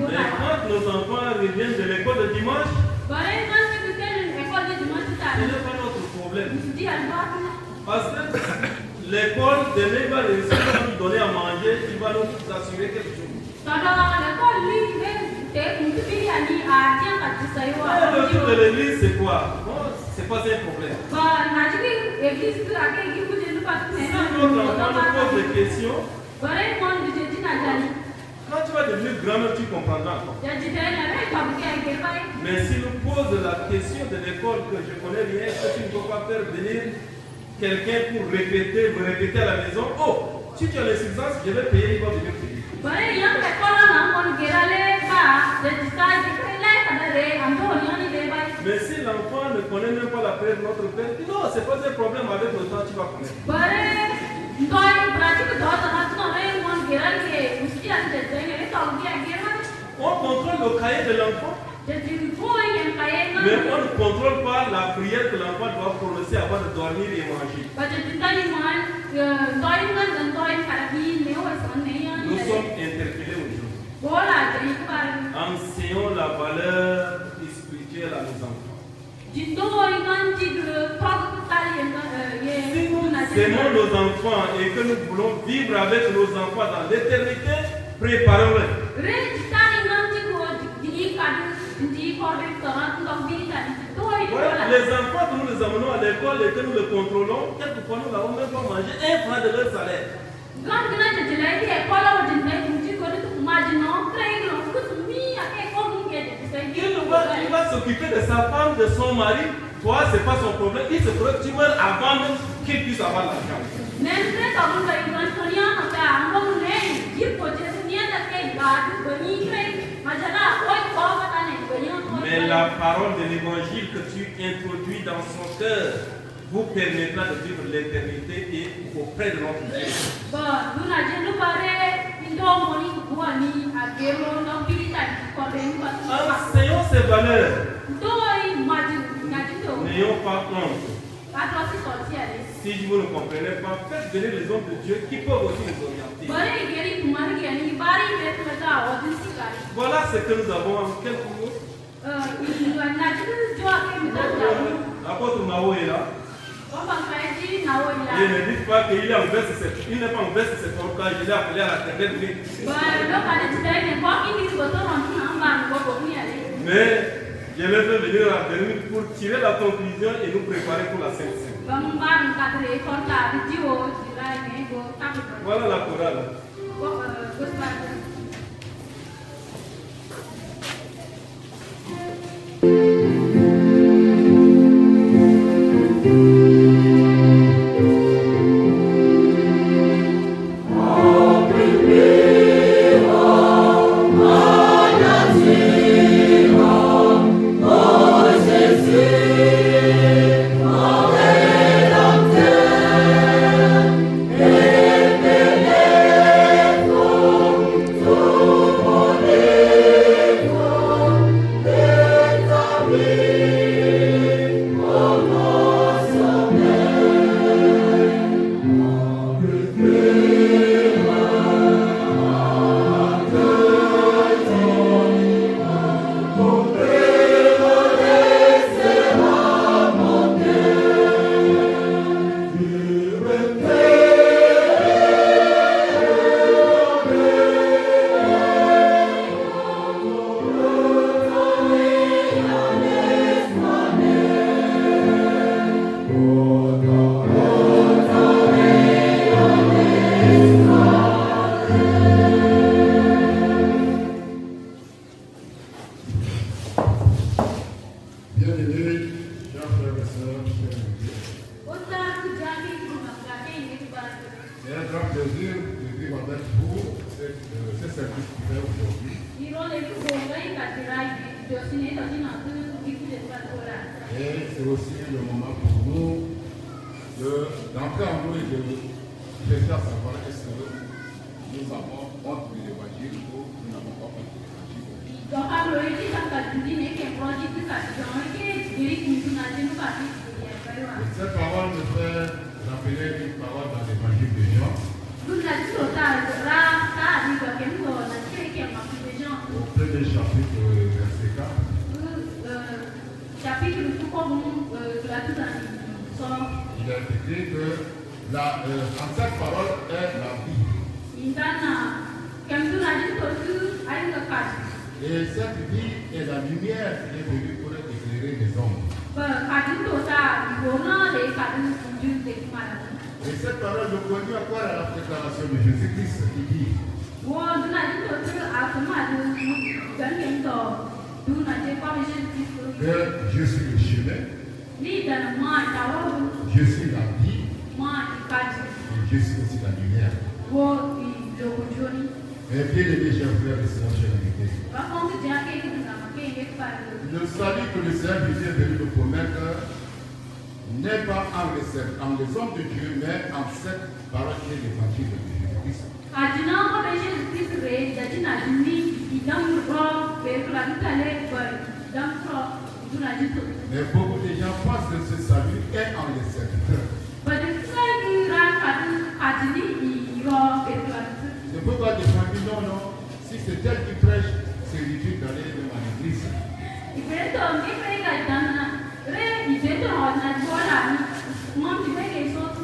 Mais quand nos enfants reviennent de l'école le dimanche, ce n'est pas notre problème. Parce que l'école demain va nous donner à manger, il va nous assurer quelque chose. Le truc de l'église, c'est quoi? Bon, c'est pas un problème. Si notre enfant nous pose des questions, quand tu vas devenir grand, tu comprendras encore. Mais s'il nous pose la question de l'école que je connais rien, que tu ne peux pas faire venir quelqu'un pour répéter, vous répéter à la maison, oh, si tu as l'insuffisance, je vais payer, il va venir payer. Mais si l'enfant ne connaît même pas la prière de notre Père, non, c'est pas un problème, avec le temps tu vas connaître. On contrôle le cahier de l'enfant, mais on ne contrôle pas la prière que l'enfant doit prononcer avant de dormir et manger. Nous sommes interpellés aujourd'hui. Enseignons la valeur spirituelle à nos enfants. Si nous aimons nos enfants et que nous voulons vivre avec nos enfants dans l'éternité, préparons-les. Voilà, les enfants que nous les amenons à l'école et que nous les contrôlons, quelquefois nous n'avons même pas mangé 1 franc de leur salaire. Il va s'occuper de sa femme, de son mari. Toi, ce n'est pas son problème. Il se pourrait que tu meurs avant même qu'il puisse avoir l'argent. Mais la parole de l'évangile que tu introduis dans son cœur vous permettra de vivre l'éternité et auprès de notre Dieu. Enseignons ces valeurs. N'ayons pas honte. Si vous ne comprenez pas, faites venir les hommes de Dieu qui peuvent aussi nous orienter. Voilà ce que nous avons en quelques mots. L'apôtre Mao est là. Et ne dites pas qu'il est en verset 7. Il n'est pas en verset 7 quand je l'ai appelé à la terre. Mais je l'ai fait venir à venir pour tirer la conclusion et nous préparer pour la Sainte Seine. Voilà la chorale. c'est aussi le moment pour nous d'entrer en nous et de chercher à savoir est-ce que nous avons honte de l'évangile ou nous n'avons pas honte de l'évangile. Cette parole me fait rappeler une parole dans l'évangile de Jean. Au premier chapitre, verset 4. Il est écrit que en cette parole est la vie. Et cette vie est la lumière qui est venue pour éclairer les hommes. Et cette parole nous conduit à quoi? À la déclaration de Jésus-Christ qui dit que je suis le chemin, je suis la vie, et je suis aussi la lumière. Et bien aimés chers frères et sœurs, chers invités, le salut que le Seigneur Jésus est venu nous promettre n'est pas en les hommes de Dieu, mais en cette parole qui est l'évangile de Jésus-Christ. Mais beaucoup de gens pensent que ce salut est en les serviteurs. C'est pourquoi des gens disent non, si c'est tel qui prêche, c'est ridicule d'aller même à l'église.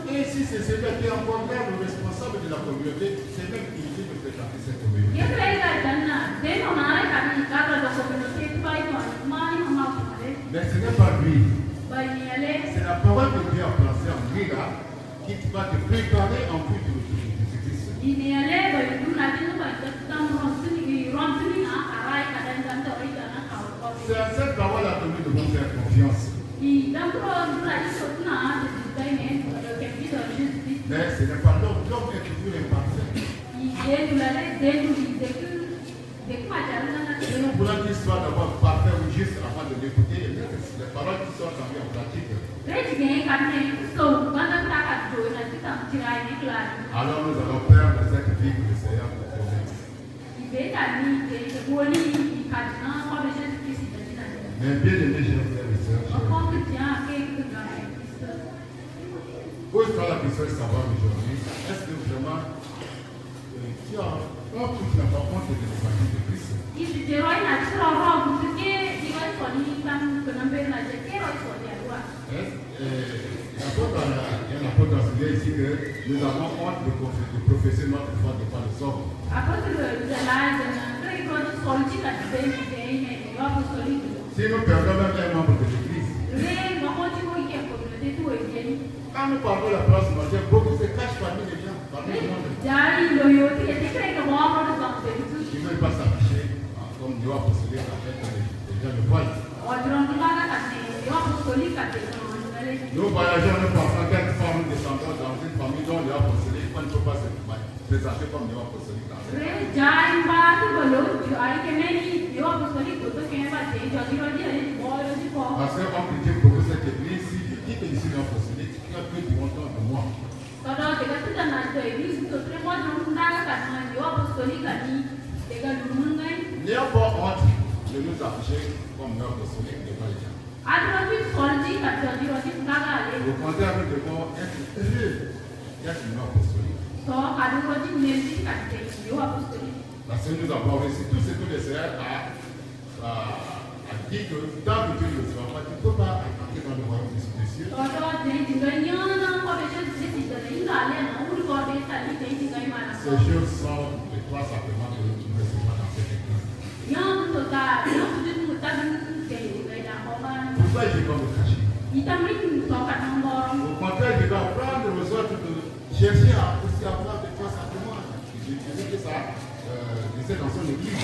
Et si c'est celui qui est encore là, le responsable de la communauté, c'est même inutile de fréquenter cette communauté. Mais ce n'est pas lui. C'est la parole que Dieu a placée en lui là, qui va te préparer en vue de Jésus-Christ. C'est à cette parole-là que nous devons faire confiance. Mais ce n'est pas l'homme. L'homme est toujours imparfait. Et nous voulons qu'il soit d'abord parfait ou juste avant de l'écouter et mettre les paroles qui sortent en lui en pratique. Alors nous allons perdre cette vie que le Seigneur nous promet. Mais bien aimés chers frères et sœurs, pose-toi la question de savoir aujourd'hui, est-ce que vraiment tu as honte ou tu n'as pas honte de l'évangile de Christ? Il y a un apôtre enseignant ici que nous avons honte de professer notre foi devant les hommes. Si nous perdons même un membre de l'église, quand nous parlons de la place majeure, beaucoup se cachent parmi les gens, parmi le monde. Ils ne veulent pas s'afficher comme Dieu apostolique en fait, les gens le voient. Nous voyageons, nous pensons quelquefois nous descendons dans une famille dont Dieu apostolique, on ne peut pas se présenter comme Dieu apostolique. Parce qu'on critique beaucoup cette église, si je dis que je suis apostolique, tu as plus de montant de moi. N'ayons pas honte de nous afficher comme apostolique devant les gens. Au contraire, nous devons être heureux d'être apostolique. Parce que nous avons reçu tout ce que le Seigneur a dit que tant que Dieu ne le sera pas, tu ne peux pas entrer dans le royaume des cieux. Ces choses sont les trois sacrements que nous recevons dans cette église. Pourquoi je dois me cacher? Au contraire, je dois apprendre aux autres de chercher à aussi avoir des trois sacrements. Je disais que ça disait dans son église.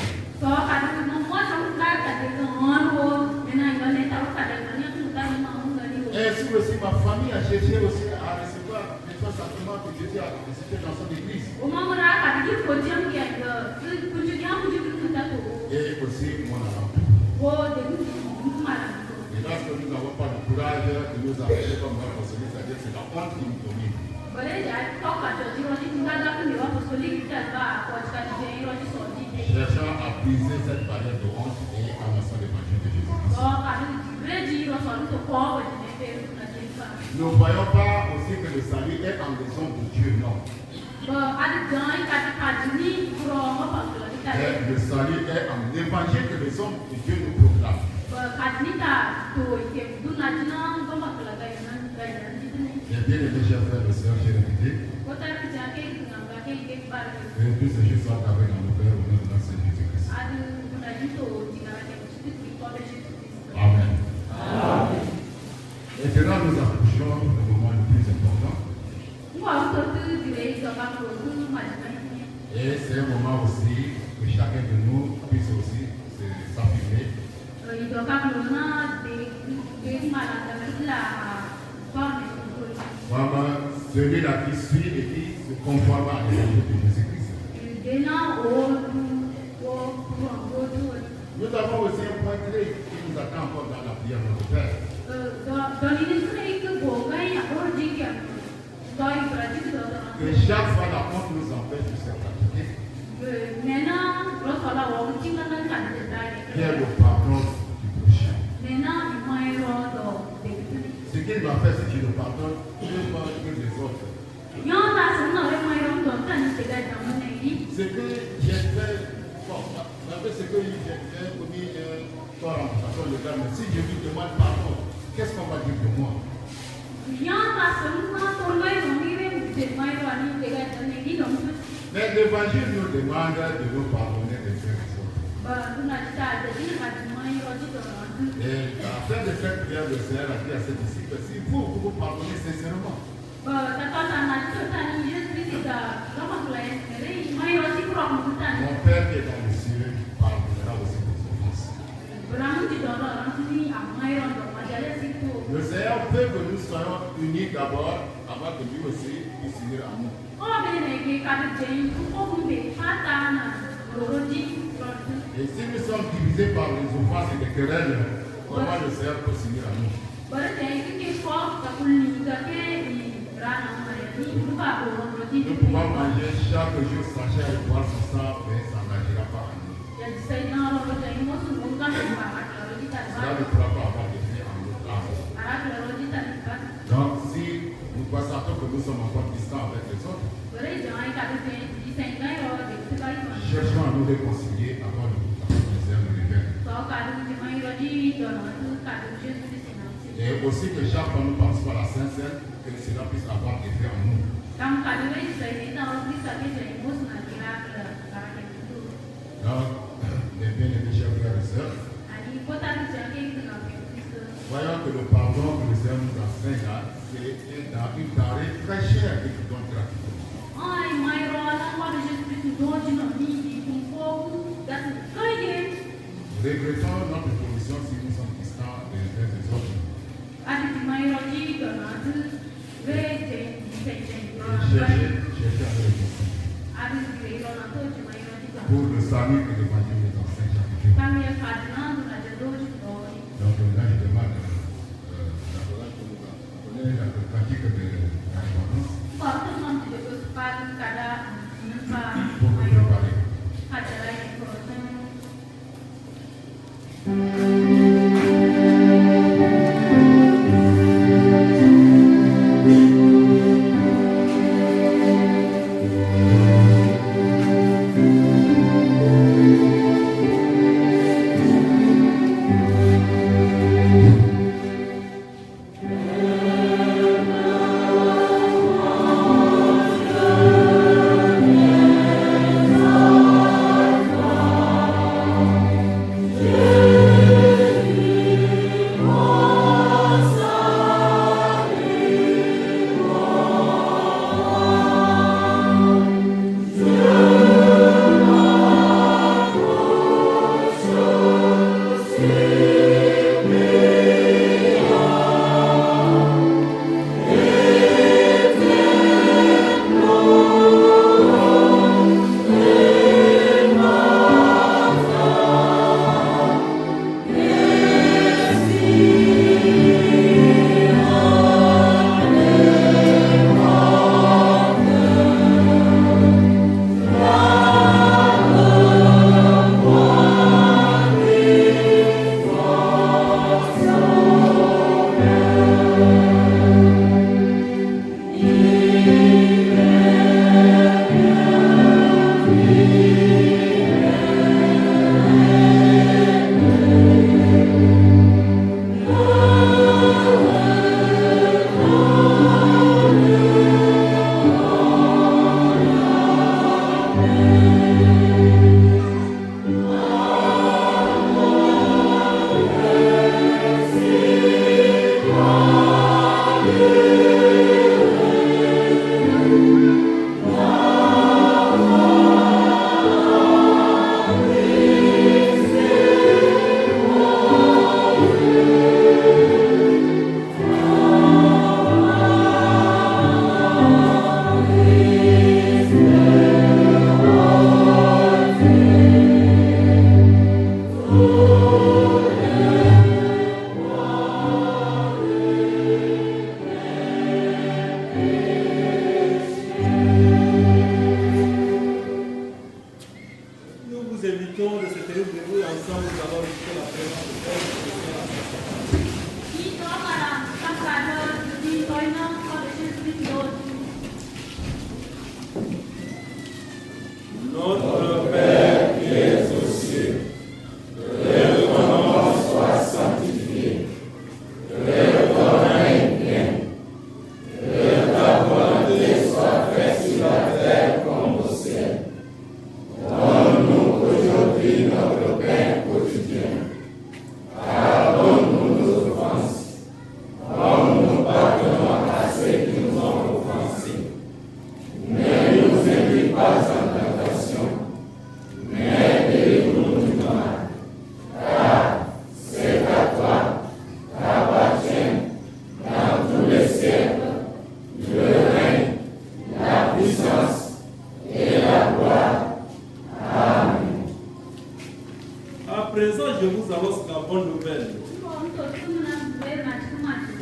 Et ainsi aussi ma famille a cherché aussi à recevoir les trois sacrements que Jésus a récités dans son église. Et aussi mon alentour. Et lorsque nous n'avons pas de courage nous affecter comme mère apostolique, c'est-à-dire c'est la honte qui nous domine. Cherchant à briser cette barrière de honte et annonçant l'évangile de Jésus-Christ. Ne voyons pas aussi que le salut est en raison de Dieu, non. Le salut est en l'évangile que les hommes de Dieu nous proclament. Mes bien-aimés chers frères et sœurs, j'ai invité. Que tous ces choses soient avec dans nos cœurs au nom de notre Seigneur Jésus-Christ. Amen. Et maintenant, nous approchons le moment le plus important. Et c'est un moment aussi que chacun de nous puisse aussi s'affirmer. Voilà, celui-là qui suit et qui se conforme à l'évangile de Jésus-Christ. Nous avons aussi un point clé qui nous attend encore dans la prière de notre Père. Que chaque fois la honte nous empêche de se pratiquer. Qui est le pardon du prochain. Ce qu'il va faire, c'est qu'il le pardonne plus fort que les autres. Ce que j'ai fait, bon, ce que j'ai commis tort en façon légale, mais si je lui demande pardon, qu'est-ce qu'on va dire de moi? Mais l'évangile nous demande de nous pardonner les uns les autres. Et à la fin de cette prière, le Seigneur a dit à ses disciples, si vous pardonnez sincèrement. Mon Père qui est dans les cieux pardonnera aussi vos offenses. Le Seigneur veut que nous soyons unis d'abord, avant que lui aussi puisse s'unir à nous. Et si nous sommes divisés par les offenses et les querelles, comment le Seigneur peut s'unir à nous? Nous pouvons manger chaque jour sa chair et boire son sang, mais ça n'agira pas en nous. Ça ne pourra pas avoir d'effet en notre âme. Donc, si nous constatons que nous sommes encore distants avec les autres, cherchons à nous réconcilier avant de nous réveiller. Et aussi que chaque fois nous participe à la Sainte Seine, que cela puisse avoir effet en nous. Donc, les bien-aimés chers frères et sœurs, voyons que le pardon que le Seigneur nous enseigne là, c'est dans une denrée très chère et qui donne gratuitement. Regrettons notre position si nous sommes distants les uns des autres. Cherchez à réussir. Pour le salut que l'évangile nous enseigne chaque jour. Donc là, je demande la pratique de la réponse. Pour me préparer.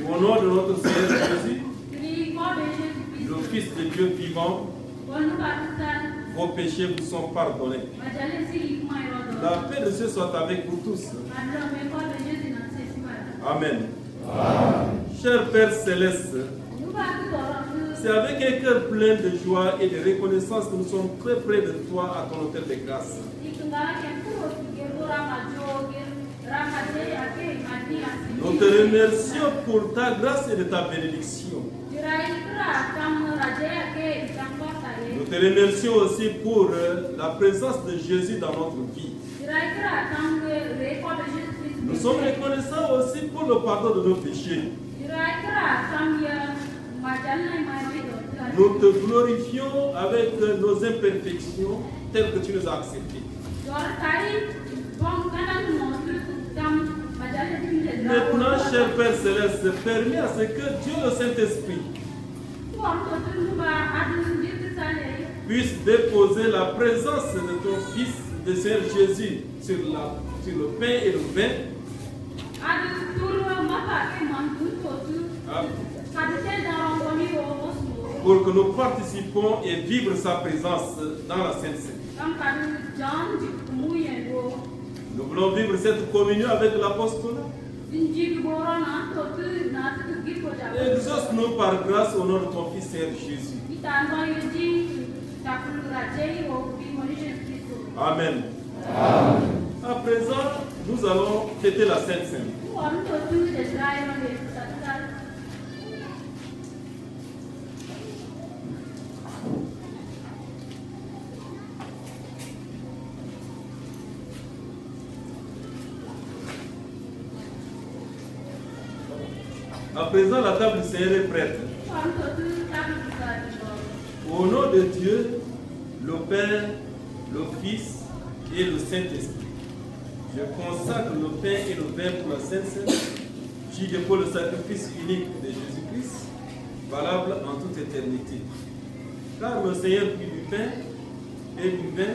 Au nom de notre Seigneur Jésus, le Fils de Dieu vivant, vos péchés vous sont pardonnés. La paix de Dieu soit avec vous tous. Amen. Cher Père Céleste, c'est avec un cœur plein de joie et de reconnaissance que nous sommes très près de toi à ton hôtel de grâce. Nous te remercions pour ta grâce et de ta bénédiction. Nous te remercions aussi pour la présence de Jésus dans notre vie. Nous sommes reconnaissants aussi pour le pardon de nos péchés. Nous te glorifions avec nos imperfections telles que tu nous as acceptées. Maintenant, cher Père Céleste, permets à ce que Dieu le Saint-Esprit puisse déposer la présence de ton Fils, de Seigneur Jésus, sur le pain et le vin. Pour que nous participons et vivre sa présence dans la Sainte Seine. Nous voulons vivre cette communion avec l'apostolat. Exauce-nous par grâce au nom de ton Fils Seigneur Jésus. Amen. À présent, nous allons fêter la Sainte Seine. À présent, la table du Seigneur est prête. Au nom de Dieu, le Père, le Fils et le Saint-Esprit, je consacre le pain et le vin pour la Sainte Seine. J'y dépose le sacrifice unique de Jésus-Christ, valable en toute éternité. Car le Seigneur prit du pain et du vin,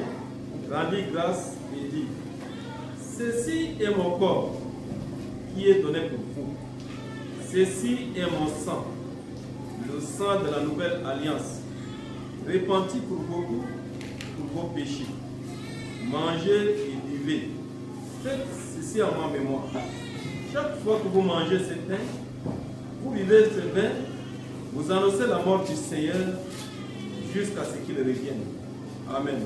rendit grâce et dit: ceci est mon corps qui est donné pour vous. Ceci est mon sang, le sang de la nouvelle alliance, répandu pour beaucoup, pour vos péchés. Mangez et buvez. Faites ceci en ma mémoire. Chaque fois que vous mangez ce pain, vous buvez ce vin, vous annoncez la mort du Seigneur jusqu'à ce qu'il revienne. Amen.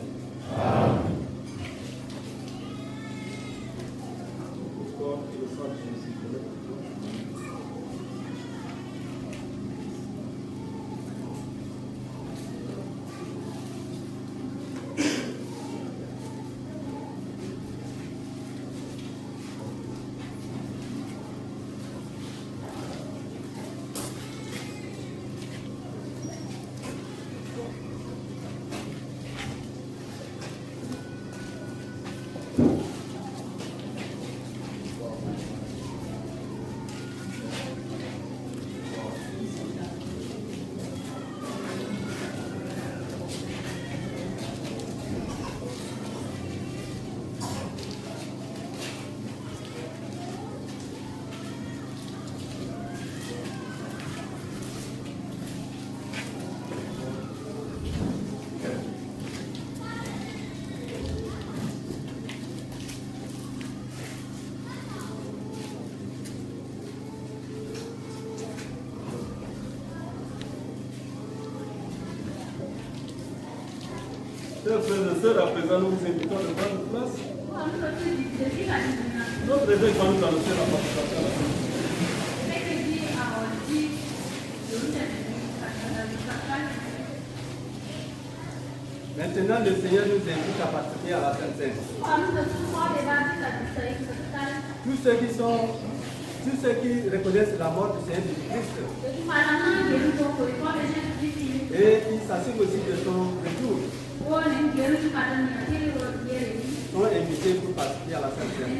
Chers frères et sœurs, à présent, nous vous invitons à prendre place. Notre évêque va nous annoncer la participation à la Sainte Seine. Maintenant, le Seigneur nous invite à participer à la Sainte Seine. Tous ceux qui reconnaissent la mort du Seigneur Jésus-Christ et qui s'assurent aussi de son retour sont invités pour participer à la Sainte Seine.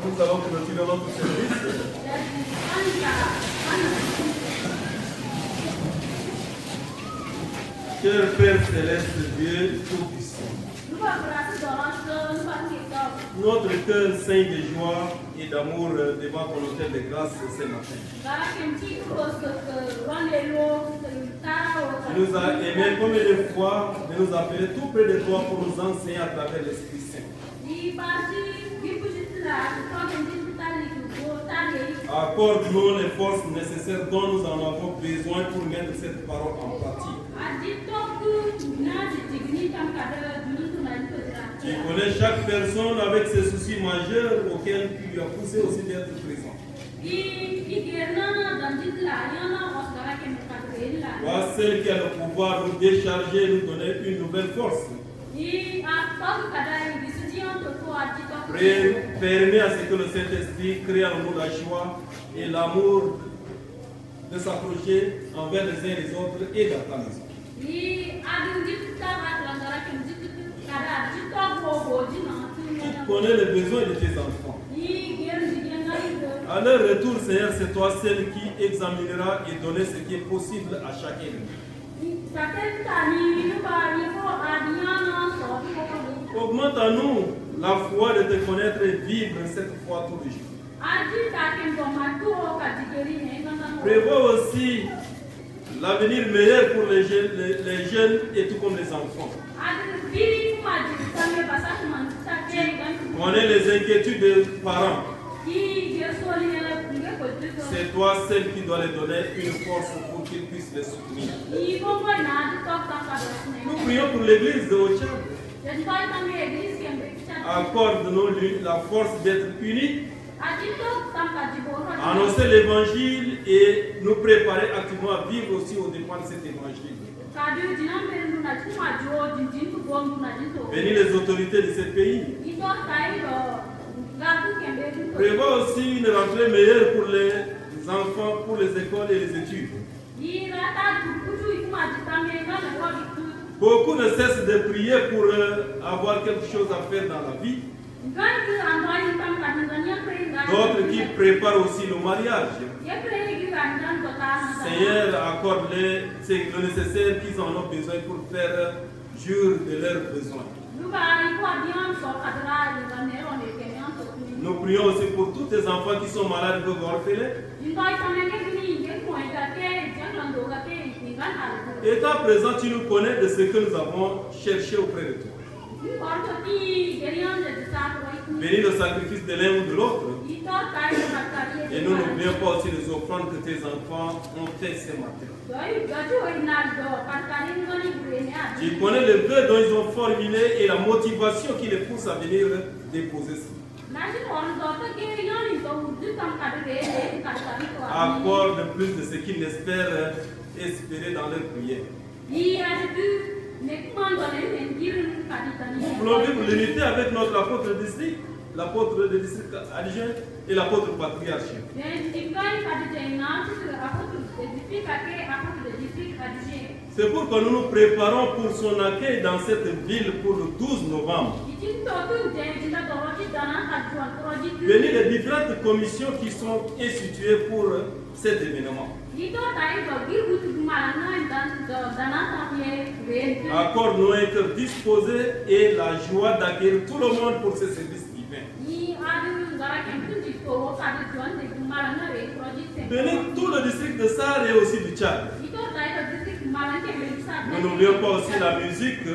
Nous allons clôturer notre service. Cher Père Céleste, Dieu Tout-Puissant, notre cœur saint de joie et d'amour devant ton hôtel de grâce ce matin. Tu nous as aimés combien de fois de nous appeler tout près de toi pour nous enseigner à travers l'Esprit Saint. Accorde-nous les forces nécessaires dont nous en avons besoin pour mettre cette parole en pratique. Tu connais chaque personne avec ses soucis majeurs auxquels tu lui as poussé aussi d'être présent. Toi, celle qui a le pouvoir nous décharger, nous donner une nouvelle force. Permets à ce que le Saint-Esprit crée en nous la joie et l'amour de s'approcher envers les uns et les autres et dans ta maison. Tu connais les besoins de tes enfants. À leur retour, Seigneur, c'est toi celle qui examinera et donnera ce qui est possible à chacun. Augmente en nous la foi de te connaître et vivre cette foi tous les jours. Prévois aussi l'avenir meilleur pour les jeunes et tout comme les enfants. Connais les inquiétudes des parents. C'est toi celle qui doit les donner une force pour qu'ils puissent les soutenir. Nous prions pour l'église de Ochad. Accorde-nous la force d'être unis, annoncer l'évangile et nous préparer activement à vivre aussi au dépend de cet évangile. Bénis les autorités de ce pays. Prévois aussi une rentrée meilleure pour les enfants, pour les écoles et les études. Beaucoup ne cessent de prier pour avoir quelque chose à faire dans la vie. D'autres qui préparent aussi le mariage. Seigneur, accorde-les le nécessaire qu'ils en ont besoin pour faire jour de leurs besoins. Nous prions aussi pour tous tes enfants qui sont malades ou orphelins. Étant présent, tu nous connais de ce que nous avons cherché auprès de toi. Bénis le sacrifice de l'un ou de l'autre. Et nous n'oublions pas aussi les offrandes que tes enfants ont fait ce matin. Tu connais le vœu dont ils ont formulé et la motivation qui les pousse à venir déposer ça. Accorde plus de ce qu'ils espèrent espérer dans leur prière. Nous voulons vivre l'unité avec notre apôtre de district adjoint et l'apôtre patriarche. C'est pourquoi nous nous préparons pour son accueil dans cette ville pour le 12 novembre. Bénis les différentes commissions qui sont instituées pour cet événement. Accorde-nous un cœur disposé et la joie d'accueillir tout le monde pour ce service divin. Bénis tout le district de Sarre et aussi du Tchad. Nous n'oublions pas aussi la musique.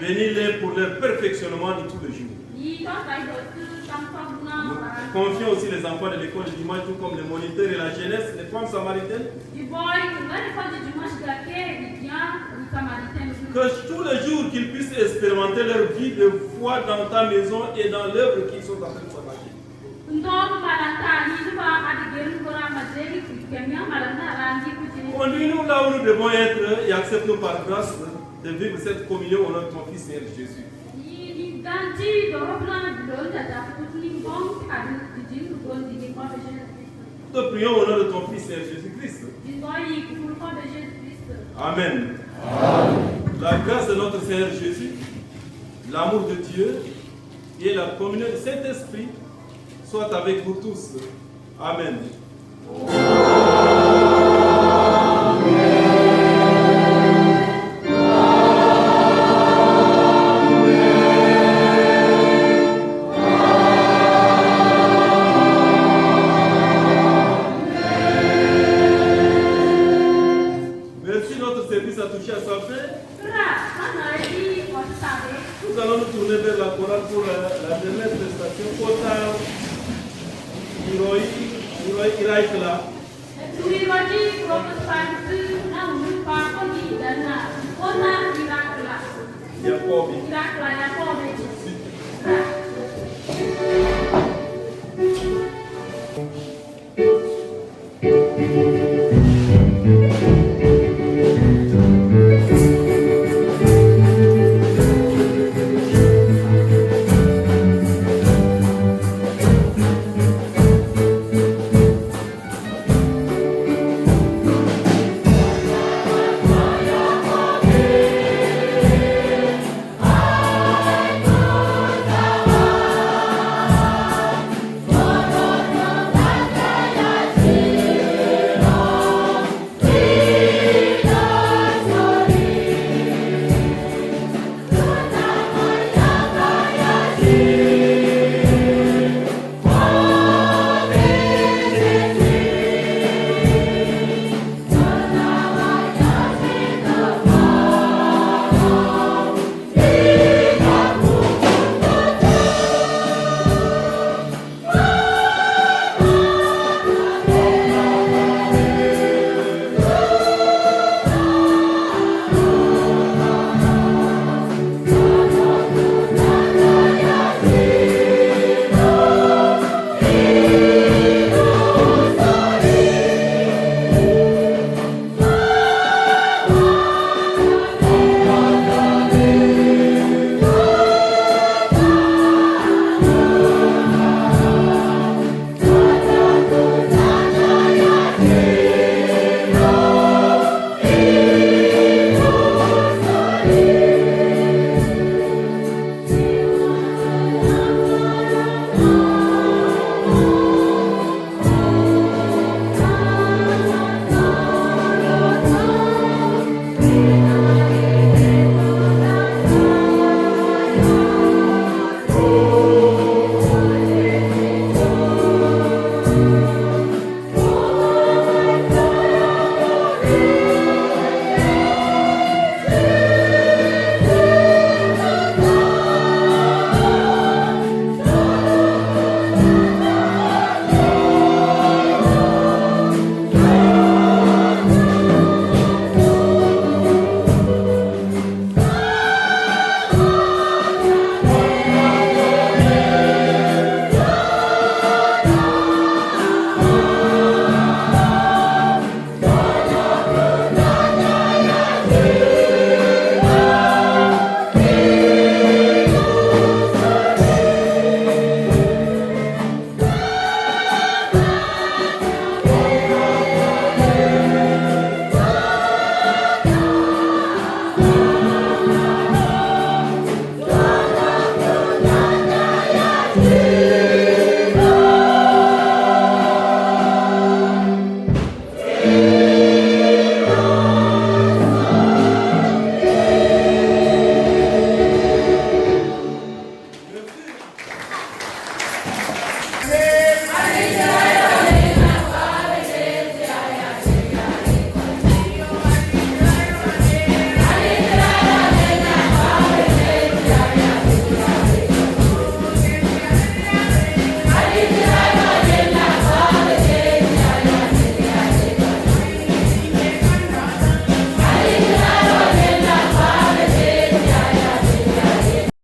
Bénis-les pour leur perfectionnement de tous les jours. Nous confions aussi les enfants de l'école du dimanche, tout comme les moniteurs et la jeunesse, les femmes samaritaines. Que tous les jours qu'ils puissent expérimenter leur vie de foi dans ta maison et dans l'œuvre qu'ils sont en train de s'engager. Conduis-nous là où nous devons être et accepte-nous par grâce de vivre cette communion au nom de ton Fils Seigneur Jésus. Nous te prions au nom de ton Fils Seigneur Jésus-Christ. Amen. La grâce de notre Seigneur Jésus, l'amour de Dieu et la communion du Saint-Esprit soient avec vous tous. Amen. Merci, notre service a touché à sa fin. Nous allons nous tourner vers la chorale pour la dernière prestation. Kota Iroi Iraikla. Kota Yakobi.